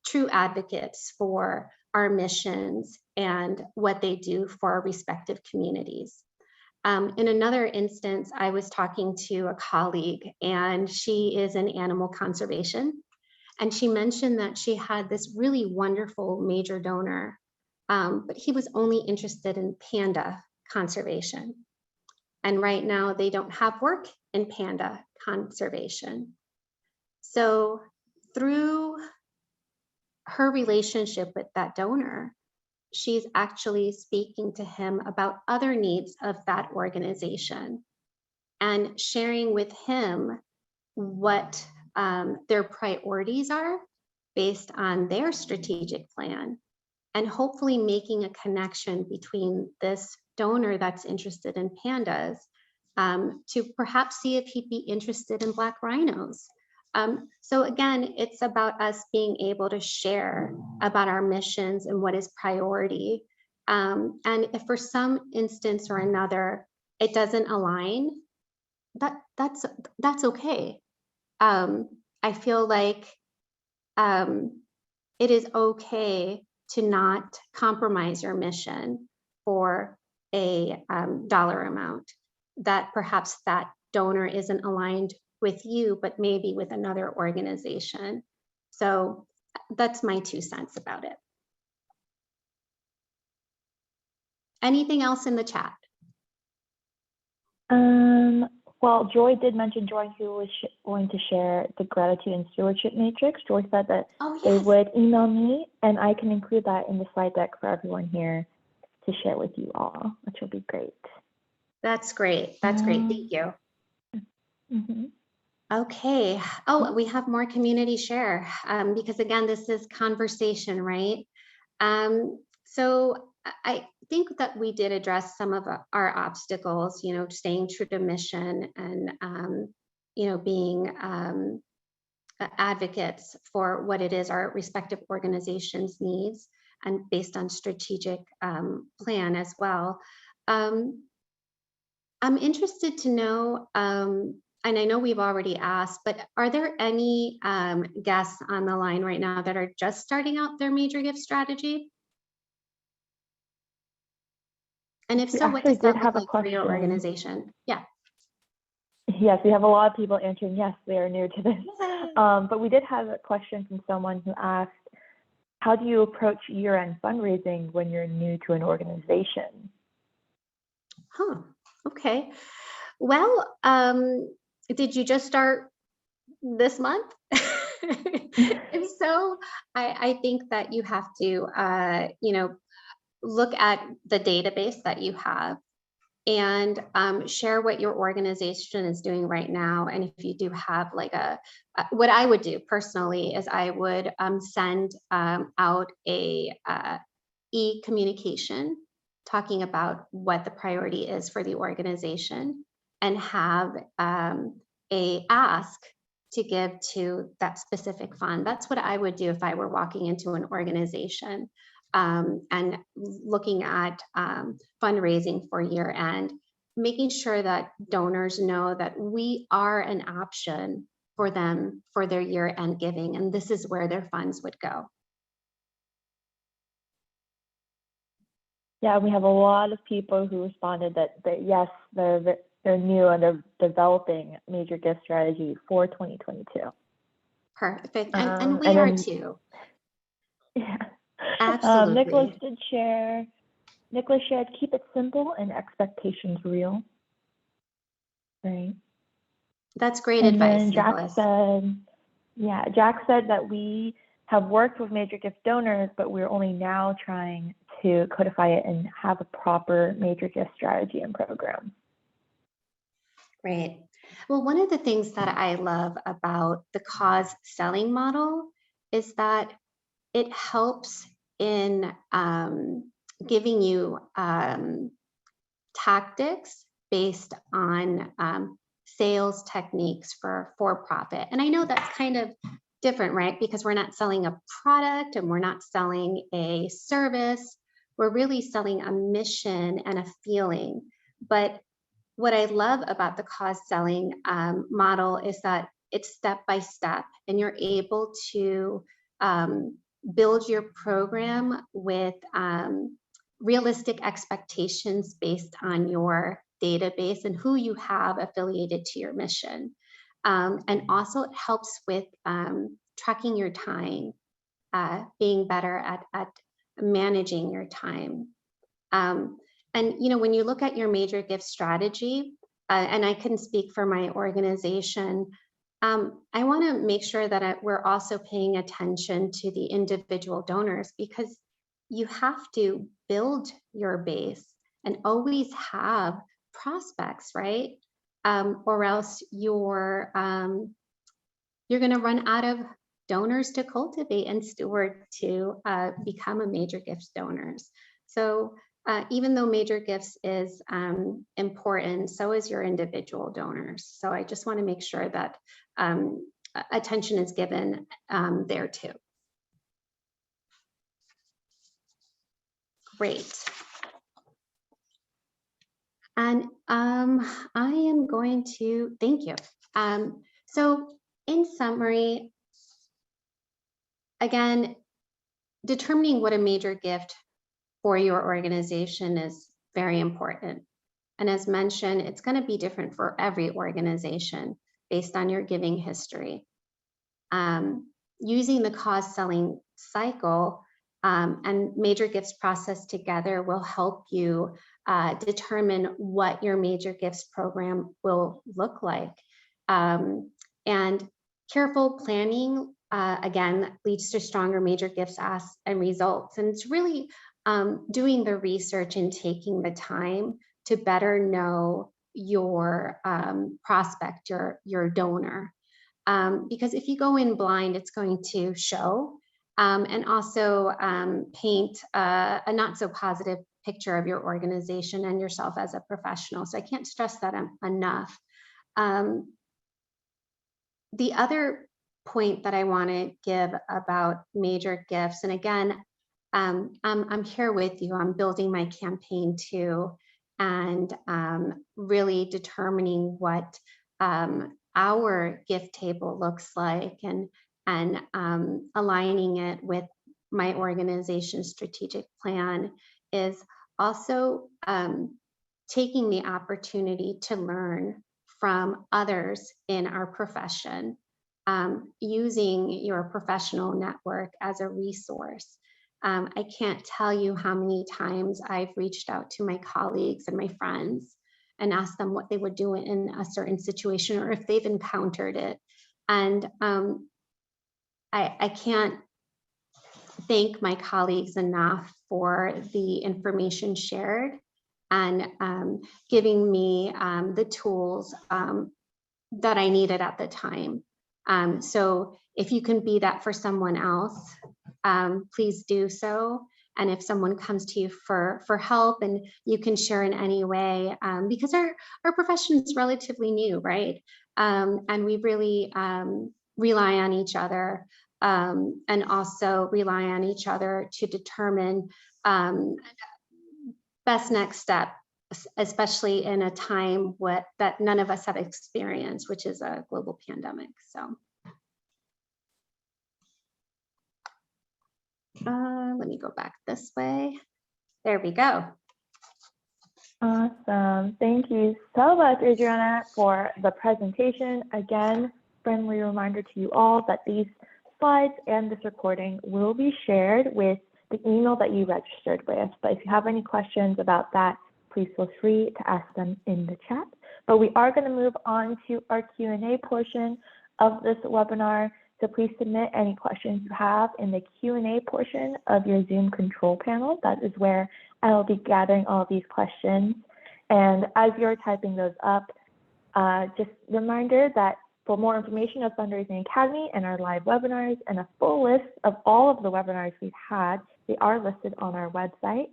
true advocates for our missions and what they do for our respective communities. In another instance, I was talking to a colleague, and she is in animal conservation. And she mentioned that she had this really wonderful major donor, but he was only interested in panda conservation. And right now they don't have work in panda conservation. So through her relationship with that donor, she's actually speaking to him about other needs of that organization and sharing with him what their priorities are based on their strategic plan, and hopefully making a connection between this donor that's interested in pandas to perhaps see if he'd be interested in black rhinos. So again, it's about us being able to share about our missions and what is priority. And if for some instance or another, it doesn't align, that's okay. I feel like it is okay to not compromise your mission for a dollar amount that perhaps that donor isn't aligned with you, but maybe with another organization. So that's my 2 cents about it. Anything else in the chat? Well, Joy did mention Joy who was going to share the gratitude and stewardship matrix. Joy said that they would email me, and I can include that in the slide deck for everyone here to share with you all, which will be great. That's great. That's great. Thank you. Okay. Oh, we have more community share because again, this is conversation, right? So I think that we did address some of our obstacles, you know, staying true to mission and, you know, being advocates for what it is our respective organizations needs and based on strategic plan as well. I'm interested to know, and I know we've already asked, but are there any guests on the line right now that are just starting out their major gift strategy? And if so, what does that look like for your organization? Yeah. Yes, we have a lot of people answering yes, they are new to this. But we did have a question from someone who asked, how do you approach year-end fundraising when you're new to an organization? Huh, okay. Well, did you just start this month? If so, I think that you have to, you know, look at the database that you have and share what your organization is doing right now. And if you do have like what I would do personally is I would send out a e-communication talking about what the priority is for the organization and have a ask to give to that specific fund. That's what I would do if I were walking into an organization and looking at fundraising for year end, making sure that donors know that we are an option for them for their year end giving, and this is where their funds would go. Yeah, we have a lot of people who responded that yes, they're new and they're developing major gift strategy for 2022. Perfect, and we are too. Yeah. Absolutely. Nicholas did share. Nicholas shared, keep it simple and expectations real. Right. That's great advice, Nicholas. Jack said that we have worked with major gift donors, but we're only now trying to codify it and have a proper major gift strategy and program. Great. Well, one of the things that I love about the cause selling model is that it helps in giving you tactics based on sales techniques for profit. And I know that's kind of different, right? Because we're not selling a product and we're not selling a service. We're really selling a mission and a feeling. But what I love about the cause selling model is that it's step by step, and you're able to build your program with realistic expectations based on your database and who you have affiliated to your mission. And also it helps with tracking your time, being better at managing your time. And you know, when you look at your major gift strategy, and I can speak for my organization, I want to make sure that we're also paying attention to the individual donors, because you have to build your base and always have prospects, right? Or else you're going to run out of donors to cultivate and steward to become a major gifts donors. So even though major gifts is important, so is your individual donors. So I just want to make sure that attention is given there too. Great. And I am going to thank you. So in summary, again, determining what a major gift for your organization is very important. And as mentioned, it's going to be different for every organization based on your giving history. Using the cause selling cycle and major gifts process together will help you determine what your major gifts program will look like. And careful planning, again, leads to stronger major gifts asks and results. And it's really doing the research and taking the time to better know your prospect, your donor. Because if you go in blind, it's going to show and also paint a not so positive picture of your organization and yourself as a professional. So I can't stress that enough. The other point that I want to give about major gifts, and again, I'm here with you. I'm building my campaign too, and really determining what our gift table looks like, and aligning it with my organization's strategic plan is also taking the opportunity to learn from others in our profession, using your professional network as a resource. I can't tell you how many times I've reached out to my colleagues and my friends and asked them what they would do in a certain situation or if they've encountered it. And I can't thank my colleagues enough for the information shared and giving me the tools that I needed at the time. So if you can be that for someone else, please do so. And if someone comes to you for help, and you can share in any way, because our profession is relatively new, right? And we really rely on each other, and also rely on each other to determine best next step, especially in a time that none of us have experienced, which is a global pandemic. So let me go back this way. There we go. Awesome. Thank you so much, Adriana, for the presentation. Again, friendly reminder to you all that these slides and this recording will be shared with the email that you registered with. But if you have any questions about that, please feel free to ask them in the chat. But we are going to move on to our Q&A portion of this webinar. So please submit any questions you have in the Q&A portion of your Zoom control panel. That is where I will be gathering all of these questions. And as you're typing those up, just a reminder that for more information of Fundraising Academy and our live webinars and a full list of all of the webinars we've had, they are listed on our website.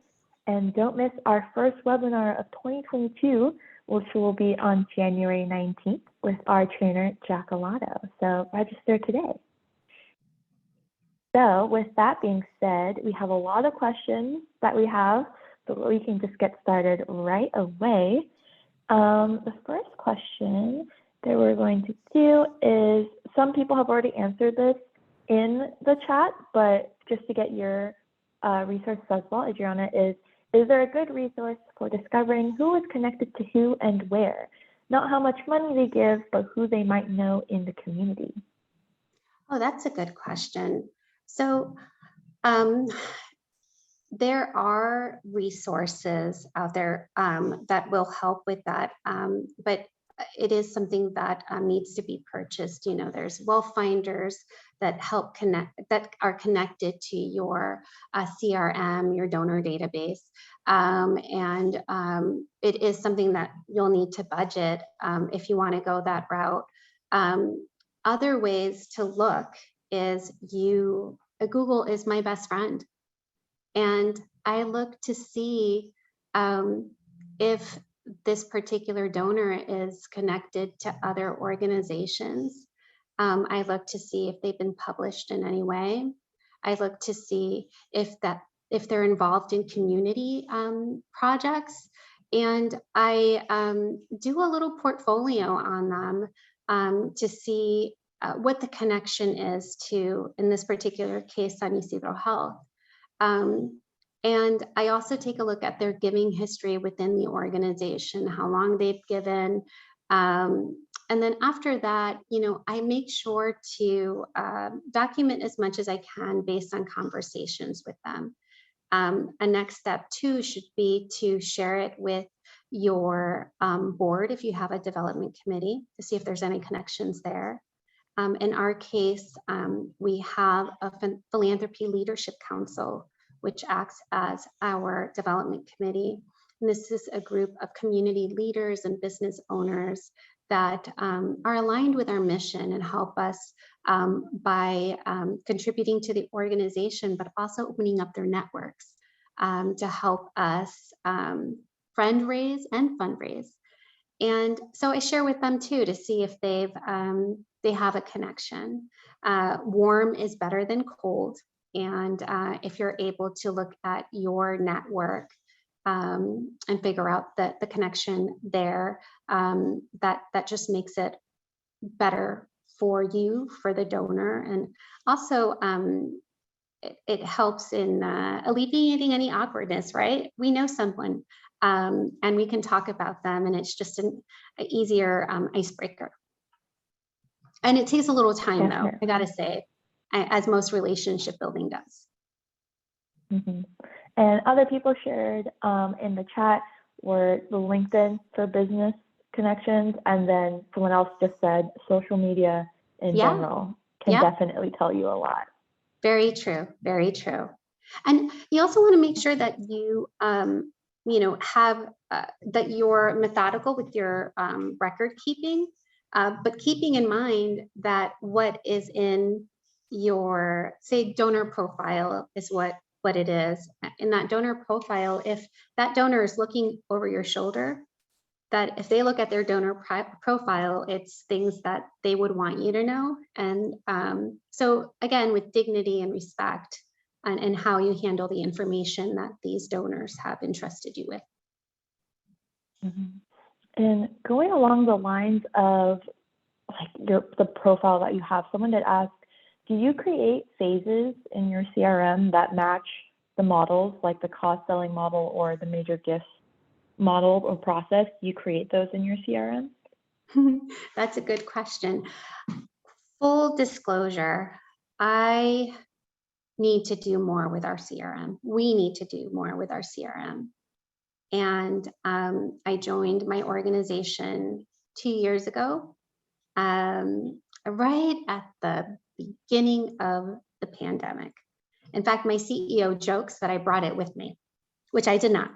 And don't miss our first webinar of 2022, which will be on January 19th with our trainer, Jack Alato. So register today. So with that being said, we have a lot of questions that we have, but we can just get started right away. The first question that we're going to do is, some people have already answered this in the chat, but just to get your resources as well, Adriana, is there a good resource for discovering who is connected to who and where? Not how much money they give, but who they might know in the community. Oh, that's a good question. So there are resources out there that will help with that, but it is something that needs to be purchased. You know, there's wealth finders that help connect, that are connected to your CRM, your donor database. And it is something that you'll need to budget if you want to go that route. Other ways to look is Google is my best friend. And I look to see if this particular donor is connected to other organizations. I look to see if they've been published in any way. I look to see if they're involved in community projects. And I do a little portfolio on them to see what the connection is to, in this particular case, San Ysidro Health. And I also take a look at their giving history within the organization, how long they've given. And then after that, you know, I make sure to document as much as I can based on conversations with them. A next step too should be to share it with your board if you have a development committee to see if there's any connections there. In our case, we have a philanthropy leadership council, which acts as our development committee. And this is a group of community leaders and business owners that are aligned with our mission and help us by contributing to the organization, but also opening up their networks to help us fundraise. And so I share with them too to see if they have a connection. Warm is better than cold. And if you're able to look at your network and figure out the connection there, that just makes it better for you, for the donor. And also it helps in alleviating any awkwardness, right? We know someone and we can talk about them, and it's just an easier icebreaker. And it takes a little time though, I gotta say, as most relationship building does. Mm-hmm. And other people shared in the chat were the LinkedIn for business connections, and then someone else just said social media in general can definitely tell you a lot. Very true, very true. And you also want to make sure that you have that you're methodical with your record keeping, but keeping in mind that what is in your, say, donor profile is what it is. In that donor profile, if that donor is looking over your shoulder, that if they look at their donor profile, it's things that they would want you to know. And so again, with dignity and respect and how you handle the information that these donors have entrusted you with. Mm-hmm. And going along the lines of like the profile that you have, someone did ask, do you create phases in your CRM that match the models, like the cost selling model or the major gifts model or process? Do you create those in your CRM? That's a good question. Full disclosure, I need to do more with our CRM. We need to do more with our CRM. And I joined my organization 2 years ago, right at the beginning of the pandemic. In fact, my CEO jokes that I brought it with me, which I did not.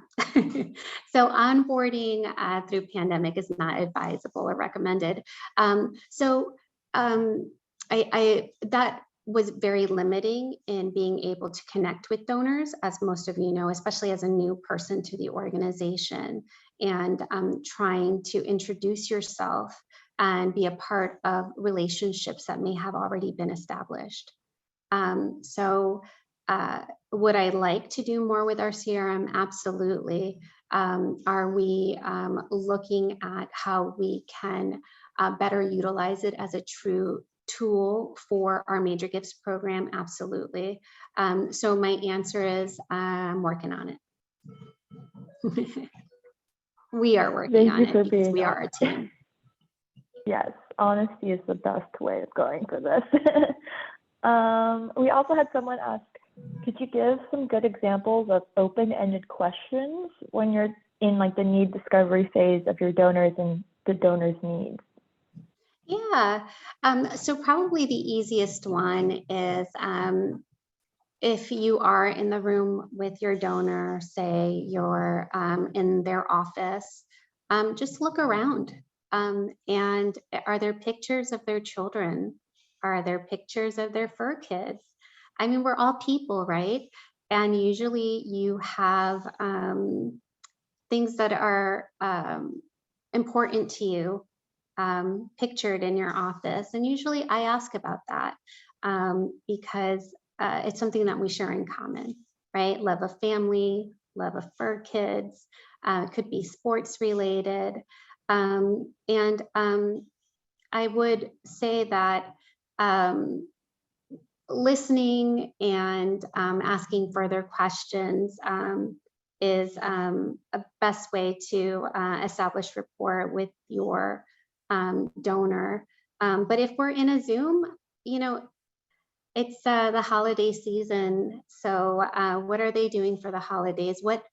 So onboarding through pandemic is not advisable or recommended. That was very limiting in being able to connect with donors, as most of you know, especially as a new person to the organization, and trying to introduce yourself and be a part of relationships that may have already been established. Would I like to do more with our CRM? Absolutely. Are we looking at how we can better utilize it as a true tool for our major gifts program? Absolutely. So my answer is I'm working on it. We are working on it because we are a team. Yes, honesty is the best way of going for this. We also had someone ask, could you give some good examples of open-ended questions when you're in like the need discovery phase of your donors and the donors' needs? Yeah, so probably the easiest one is if you are in the room with your donor, say you're in their office, just look around. And are there pictures of their children? Are there pictures of their fur kids? I mean, we're all people, right? And usually you have things that are important to you pictured in your office. And usually I ask about that because it's something that we share in common, right? Love of family, love of fur kids, could be sports related. And I would say that listening and asking further questions is a best way to establish rapport with your donor. But if we're in a Zoom, It's the holiday season. So what are they doing for the holidays? What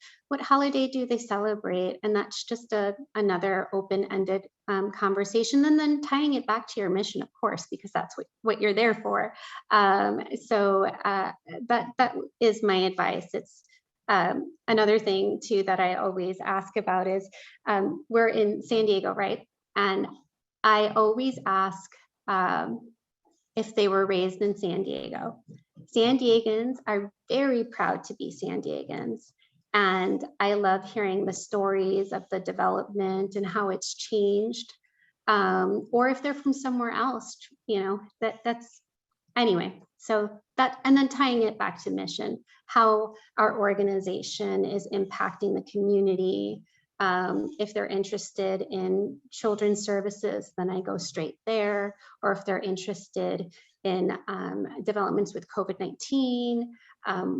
holiday do they celebrate? And that's just another open-ended conversation. And then tying it back to your mission, of course, because that's what you're there for. So that is my advice. It's another thing too that I always ask about is we're in San Diego, right? And I always ask if they were raised in San Diego. San Diegans are very proud to be San Diegans. And I love hearing the stories of the development and how it's changed. Or if they're from somewhere else, you know, that's anyway. So that, and then tying it back to mission, how our organization is impacting the community. If they're interested in children's services, then I go straight there. Or if they're interested in developments with COVID-19,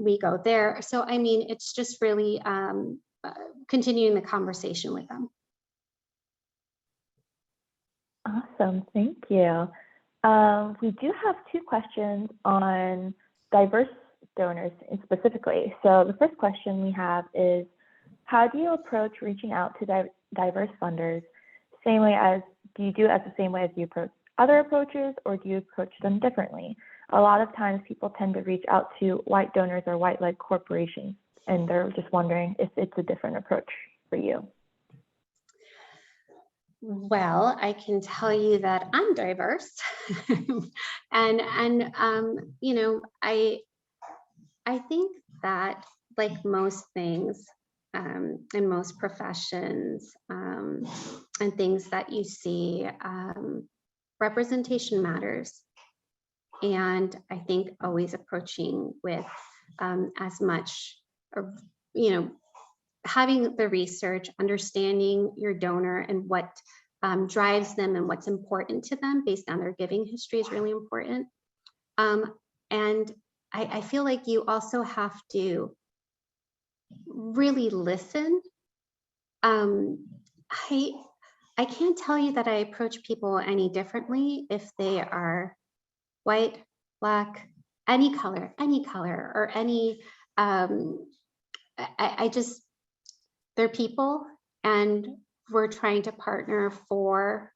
we go there. So, I mean, it's just really continuing the conversation with them. Awesome, thank you. We do have two questions on diverse donors specifically. So the first question we have is, how do you approach reaching out to diverse funders? Same way as, do you do it as the same way as you approach other approaches, or do you approach them differently? A lot of times people tend to reach out to white donors or white-led corporations, and they're just wondering if it's a different approach for you. Well, I can tell you that I'm diverse, and you know, I think that, like most things in most professions and things that you see, representation matters. And I think always approaching with as much, you know, having the research, understanding your donor and what drives them and what's important to them based on their giving history is really important. And I feel like you also have to really listen. I can't tell you that I approach people any differently if they are white, Black, any color, or any, I just, they're people, and we're trying to partner for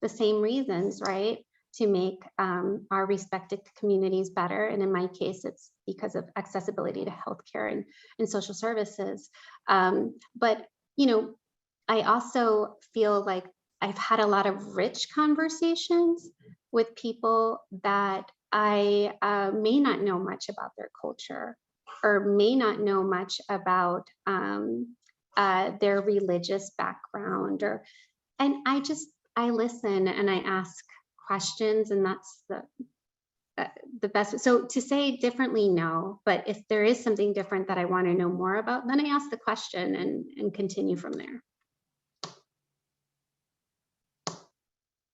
the same reasons, right? To make our respective communities better. And in my case, it's because of accessibility to healthcare and social services. But, you know, I also feel like I've had a lot of rich conversations with people that I may not know much about their culture, or may not know much about their religious background, and I listen and I ask questions, and that's the best. So to say differently, no, but if there is something different that I want to know more about, then I ask the question and continue from there.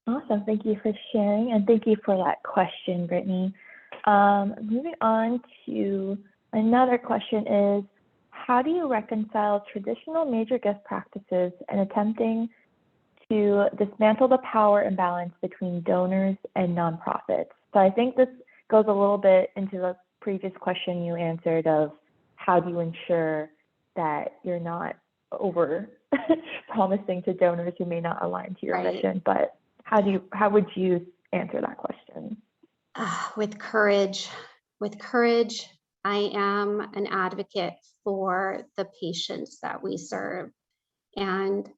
Awesome, thank you for sharing, and thank you for that question, Brittany. Moving on to another question is, how do you reconcile traditional major gift practices and attempting to dismantle the power imbalance between donors and nonprofits? So I think this goes a little bit into the previous question you answered of how do you ensure that you're not over promising to donors who may not align to your mission, but how would you answer that question? With courage, I am an advocate for the patients that we serve. And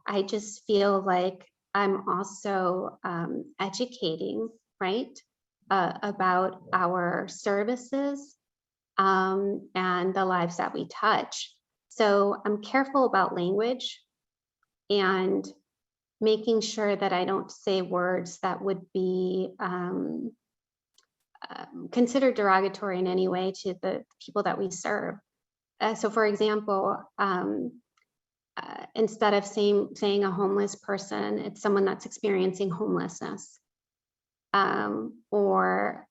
I just feel like I'm also educating, right, about our services and the lives that we touch. So I'm careful about language and making sure that I don't say words that would be considered derogatory in any way to the people that we serve. So for example, instead of saying a homeless person, it's someone that's experiencing homelessness, or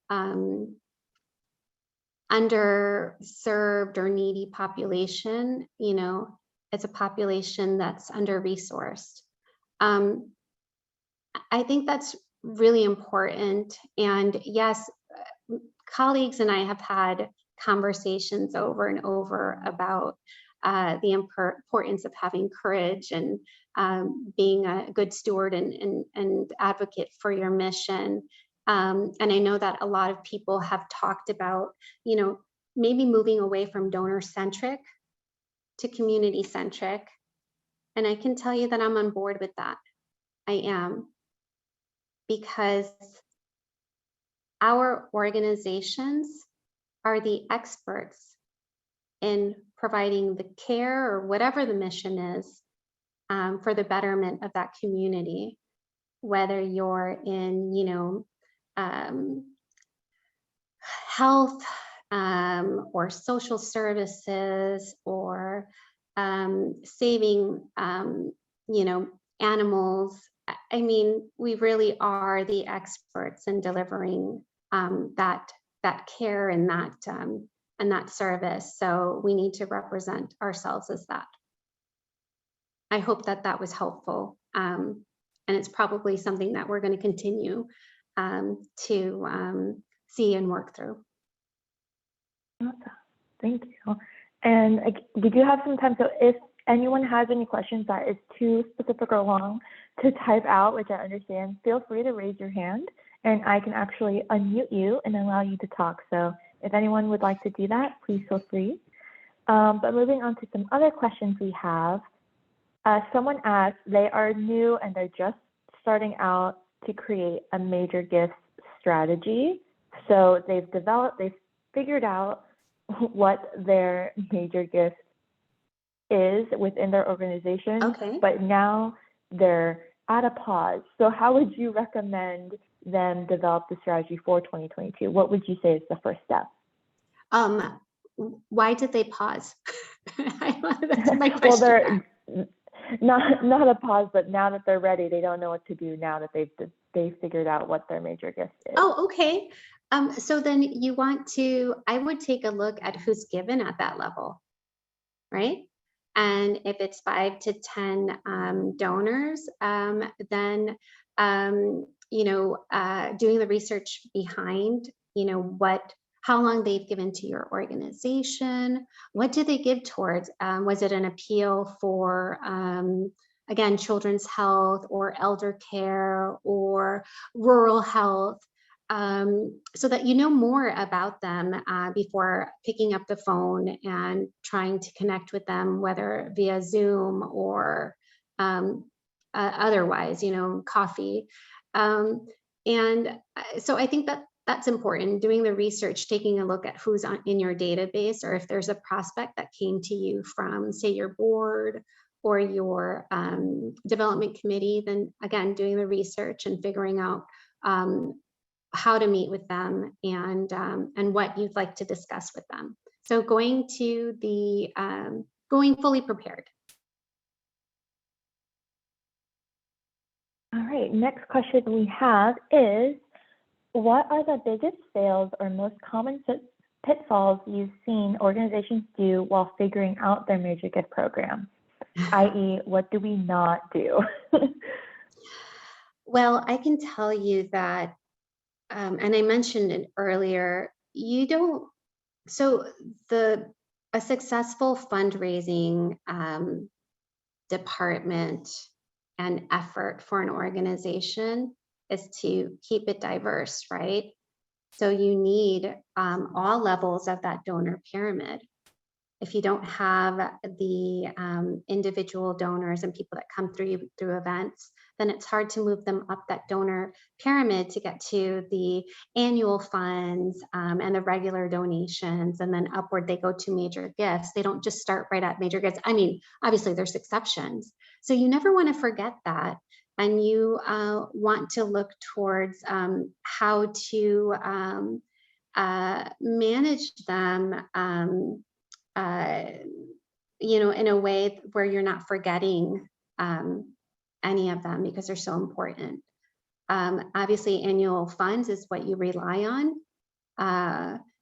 underserved or needy population, you know, it's a population that's under-resourced. I think that's really important. And yes, colleagues and I have had conversations over and over about the importance of having courage and being a good steward and advocate for your mission. And I know that a lot of people have talked about, maybe moving away from donor-centric to community-centric. And I can tell you that I'm on board with that. I am. Because our organizations are the experts in providing the care or whatever the mission is for the betterment of that community, whether you're in, health or social services or saving, animals. I mean, we really are the experts in delivering that care and that service. So we need to represent ourselves as that. I hope that was helpful, and it's probably something that we're going to continue to see and work through. Awesome. Thank you. And we do have some time, so if anyone has any questions that is too specific or long to type out, which I understand, feel free to raise your hand and I can actually unmute you and allow you to talk. So if anyone would like to do that, please feel free. But moving on to some other questions we have. Someone asked, they are new and they're just starting out to create a major gifts strategy. So they've figured out what their major gift is within their organization, okay, but now they're at a pause. So how would you recommend them develop the strategy for 2022? What would you say is the first step? Why did they pause? That's my question. Well, they're not a pause, but now that they're ready, they don't know what to do now that they've figured out what their major gift is. Oh, okay. So then I would take a look at who's given at that level, right? And if it's 5 to 10 donors, then doing the research behind, how long they've given to your organization, what do they give towards? Was it an appeal for, again, children's health or elder care or rural health? So that you know more about them before picking up the phone and trying to connect with them, whether via Zoom or otherwise, coffee. And so I think that's important, doing the research, taking a look at who's in your database, or if there's a prospect that came to you from, say, your board or your development committee, then again, doing the research and figuring out how to meet with them and what you'd like to discuss with them. So going fully prepared. All right, next question we have is, what are the biggest fails or most common pitfalls you've seen organizations do while figuring out their major gift program? i.e., what do we not do? Well, I can tell you that, and I mentioned it earlier, a successful fundraising department and effort for an organization is to keep it diverse, right? So you need all levels of that donor pyramid. If you don't have the individual donors and people that come through events, then it's hard to move them up that donor pyramid to get to the annual funds and the regular donations, and then upward they go to major gifts. They don't just start right at major gifts. I mean, obviously there's exceptions. So you never want to forget that. And you want to look towards how to manage them in a way where you're not forgetting any of them, because they're so important. Obviously, annual funds is what you rely on.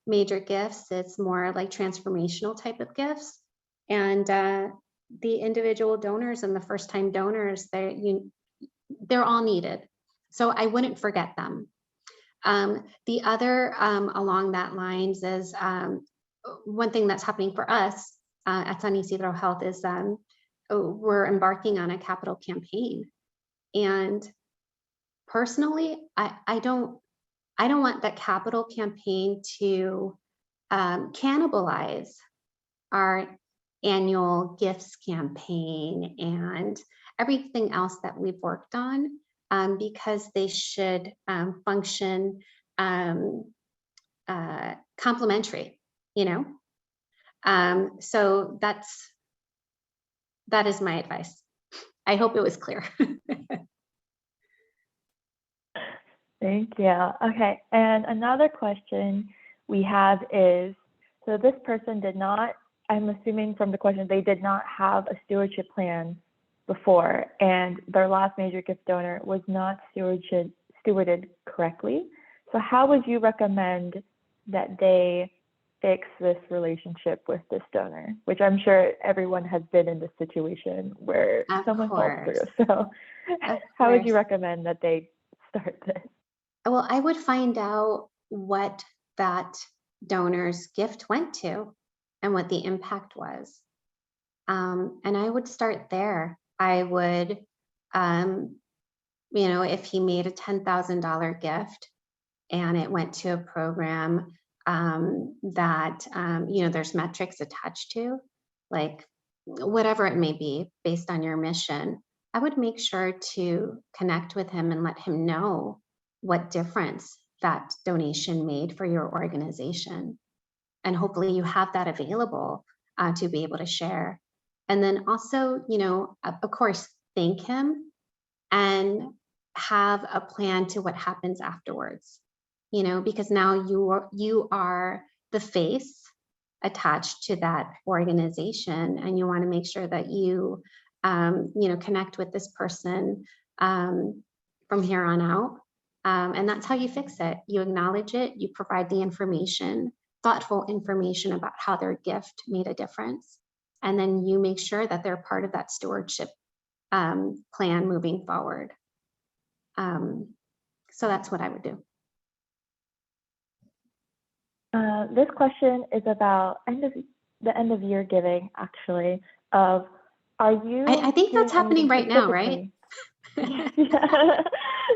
Major gifts, it's more like transformational type of gifts. And the individual donors and the first-time donors, they're all needed. So I wouldn't forget them. The other along that lines is one thing that's happening for us at San Isidro Health is we're embarking on a capital campaign. And personally, I don't want that capital campaign to cannibalize our annual gifts campaign and everything else that we've worked on, because they should function complementary, you know? So that is my advice. I hope it was clear. Thank you. Okay, and another question we have is, so this person did not, I'm assuming from the question, they did not have a stewardship plan before, and their last major gift donor was not stewarded correctly. So how would you recommend that they fix this relationship with this donor? Which I'm sure everyone has been in this situation where someone falls through. So how would you recommend that they start this? Well, I would find out what that donor's gift went to and what the impact was. And I would start there. I would, you know, if he made a $10,000 gift and it went to a program that, you know, there's metrics attached to, like whatever it may be based on your mission, I would make sure to connect with him and let him know what difference that donation made for your organization. And hopefully you have that available to be able to share. And then also, you know, of course, thank him and have a plan to what happens afterwards, you know, because now you are the face attached to that organization, and you want to make sure that you, you know, connect with this person from here on out. And that's how you fix it. You acknowledge it, you provide the information, thoughtful information about how their gift made a difference. And then you make sure that they're part of that stewardship plan moving forward. So that's what I would do. This question is about the end of year giving, actually. Of, are you? I think that's happening right now, right? Yeah.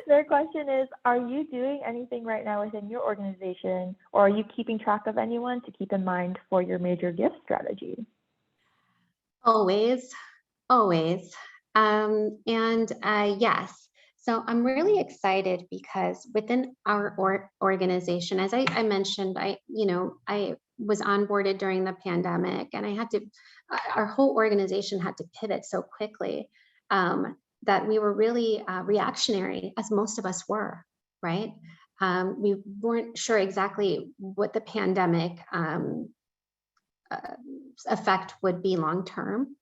Their question is, are you doing anything right now within your organization, or are you keeping track of anyone to keep in mind for your major gift strategy? Always, always. Yes, so I'm really excited because within our organization, as I mentioned, I was onboarded during the pandemic, and I had to, our whole organization had to pivot so quickly that we were really reactionary, as most of us were, right? We weren't sure exactly what the pandemic effect would be long term.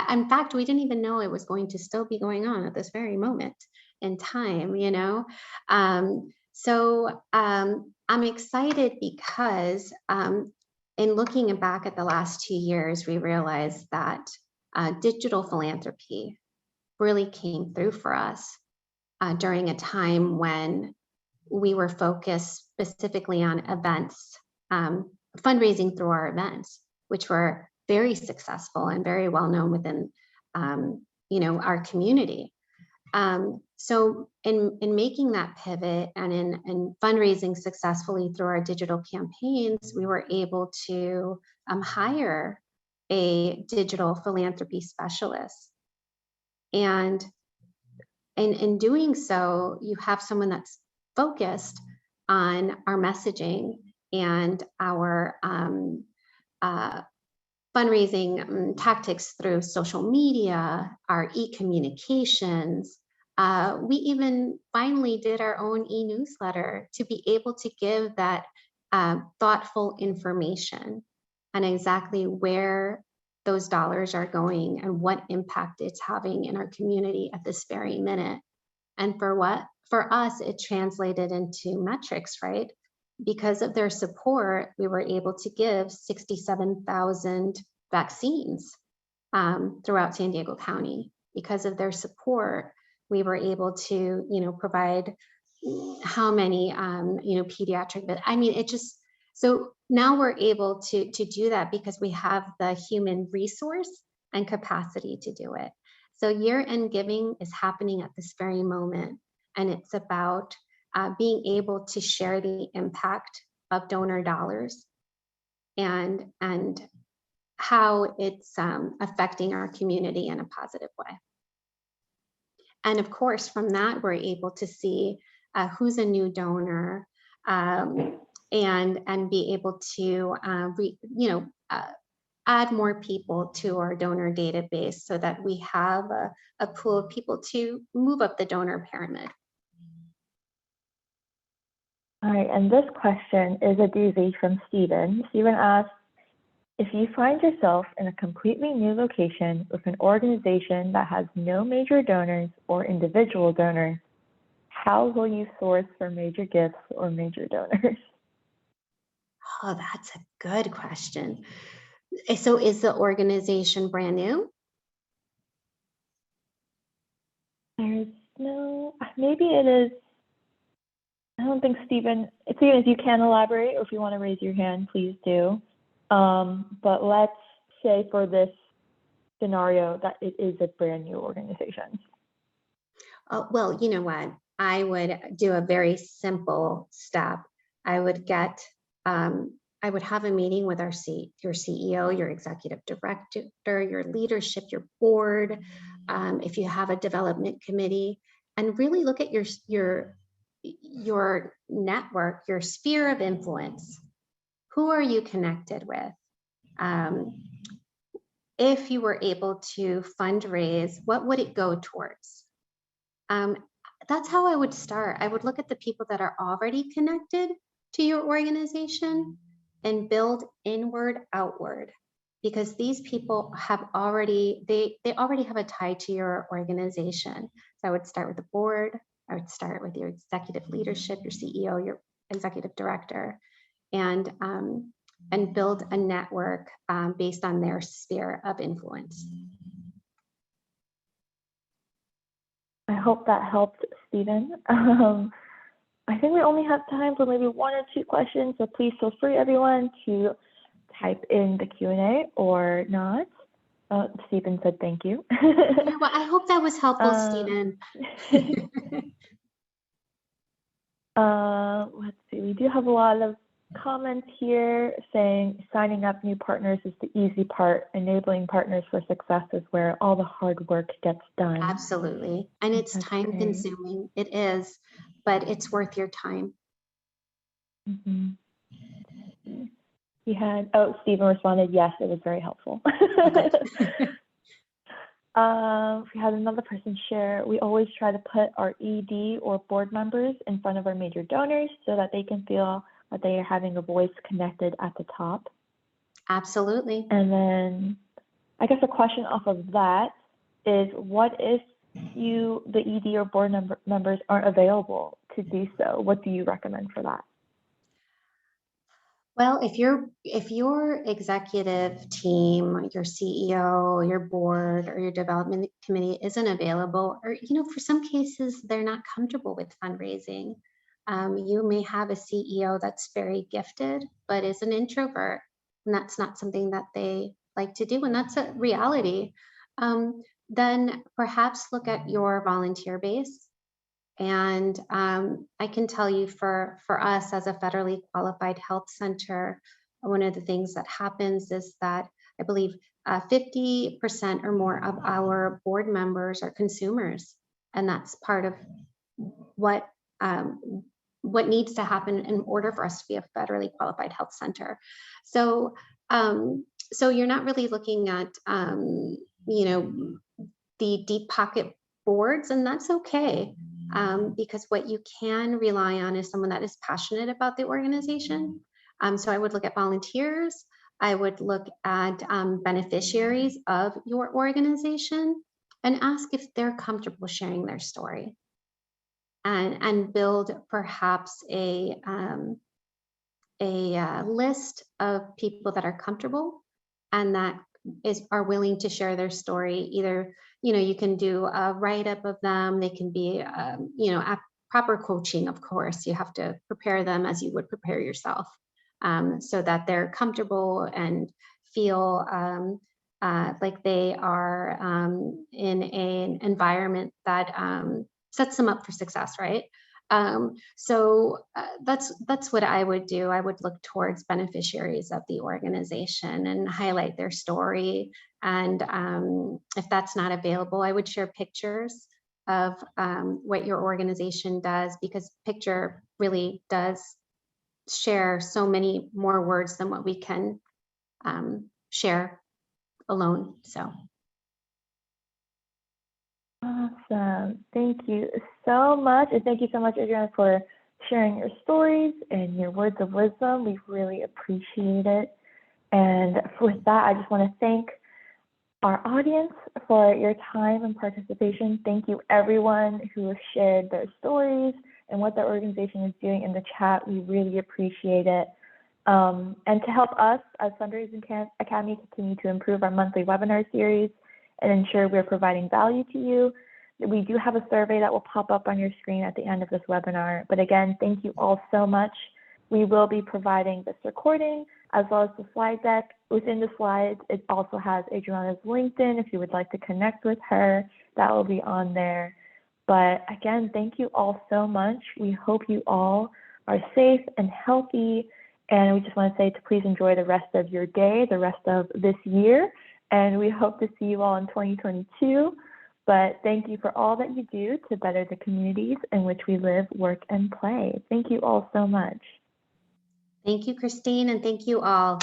In fact, we didn't even know it was going to still be going on at this very moment in time, you know? So I'm excited because in looking back at the last 2 years, we realized that digital philanthropy really came through for us during a time when we were focused specifically on events, fundraising through our events, which were very successful and very well known within, our community. So in making that pivot and in fundraising successfully through our digital campaigns, we were able to hire a digital philanthropy specialist. And in doing so, you have someone that's focused on our messaging and our fundraising tactics through social media, our e-communications. We even finally did our own e-newsletter to be able to give that thoughtful information on exactly where those dollars are going and what impact it's having in our community at this very minute. And for us, it translated into metrics, right? Because of their support, we were able to give 67,000 vaccines throughout San Diego County. Because of their support, we were able to, provide how many, pediatric, but I mean, it just, so now we're able to do that because we have the human resource and capacity to do it. So year-end giving is happening at this very moment, and it's about being able to share the impact of donor dollars and how it's affecting our community in a positive way. And of course, from that, we're able to see who's a new donor, and be able to add more people to our donor database so that we have a pool of people to move up the donor pyramid. All right, and this question is a doozy from Stephen. Stephen asks, if you find yourself in a completely new location with an organization that has no major donors or individual donors, how will you source for major gifts or major donors? Oh, that's a good question. So is the organization brand new? There's no, maybe it is. I don't think Stephen, if you can elaborate or if you want to raise your hand, please do. But let's say for this scenario that it is a brand new organization. Well, you know what? I would do a very simple step. I would get, I would have a meeting with your CEO, your executive director, your leadership, your board, if you have a development committee, and really look at your network, your sphere of influence. Who are you connected with? If you were able to fundraise, what would it go towards? That's how I would start. I would look at the people that are already connected to your organization and build inward outward, because these people have already, they already have a tie to your organization. So I would start with the board. I would start with your executive leadership, your CEO, your executive director, and build a network based on their sphere of influence. I hope that helped, Stephen. I think we only have time for maybe 1 or 2 questions, so please feel free, everyone, to type in the Q&A or not. Stephen said thank you. Yeah, well, I hope that was helpful, Stephen. Let's see, we do have a lot of comments here saying signing up new partners is the easy part. Enabling partners for success is where all the hard work gets done. Absolutely. And it's time consuming. It is, but it's worth your time. Mm-hmm. We had, Stephen responded, yes, it was very helpful. We had another person share, we always try to put our ED or board members in front of our major donors so that they can feel that they are having a voice connected at the top. Absolutely. And then I guess a question off of that is, what if the ED or board members aren't available to do so? What do you recommend for that? Well, if your executive team, your CEO, your board, or your development committee isn't available, or for some cases they're not comfortable with fundraising, you may have a CEO that's very gifted but is an introvert, and that's not something that they like to do, and that's a reality. Then perhaps look at your volunteer base. And I can tell you for us as a federally qualified health center, one of the things that happens is that I believe 50% or more of our board members are consumers. And that's part of what needs to happen in order for us to be a federally qualified health center. So, so you're not really looking at, the deep pocket boards, and that's okay. Because what you can rely on is someone that is passionate about the organization. So I would look at volunteers. I would look at beneficiaries of your organization and ask if they're comfortable sharing their story, and build perhaps a list of people that are comfortable and that are willing to share their story. Either you can do a write-up of them. They can be proper coaching, of course. You have to prepare them as you would prepare yourself, so that they're comfortable and feel like they are in an environment that sets them up for success, right? So that's what I would do. I would look towards beneficiaries of the organization and highlight their story. And if that's not available, I would share pictures of what your organization does, because picture really does share so many more words than what we can share alone. So. Awesome. Thank you so much. And thank you so much, Adriana, for sharing your stories and your words of wisdom. We really appreciate it. And with that, I just want to thank our audience for your time and participation. Thank you, everyone who has shared their stories and what their organization is doing in the chat. We really appreciate it. And to help us as Fundraising Academy continue to improve our monthly webinar series and ensure we're providing value to you, we do have a survey that will pop up on your screen at the end of this webinar. But again, thank you all so much. We will be providing this recording as well as the slide deck. Within the slides, it also has Adriana's LinkedIn. If you would like to connect with her, that will be on there. But again, thank you all so much. We hope you all are safe and healthy. And we just want to say to please enjoy the rest of your day, the rest of this year. And we hope to see you all in 2022. But thank you for all that you do to better the communities in which we live, work, and play. Thank you all so much. Thank you, Christine, and thank you all.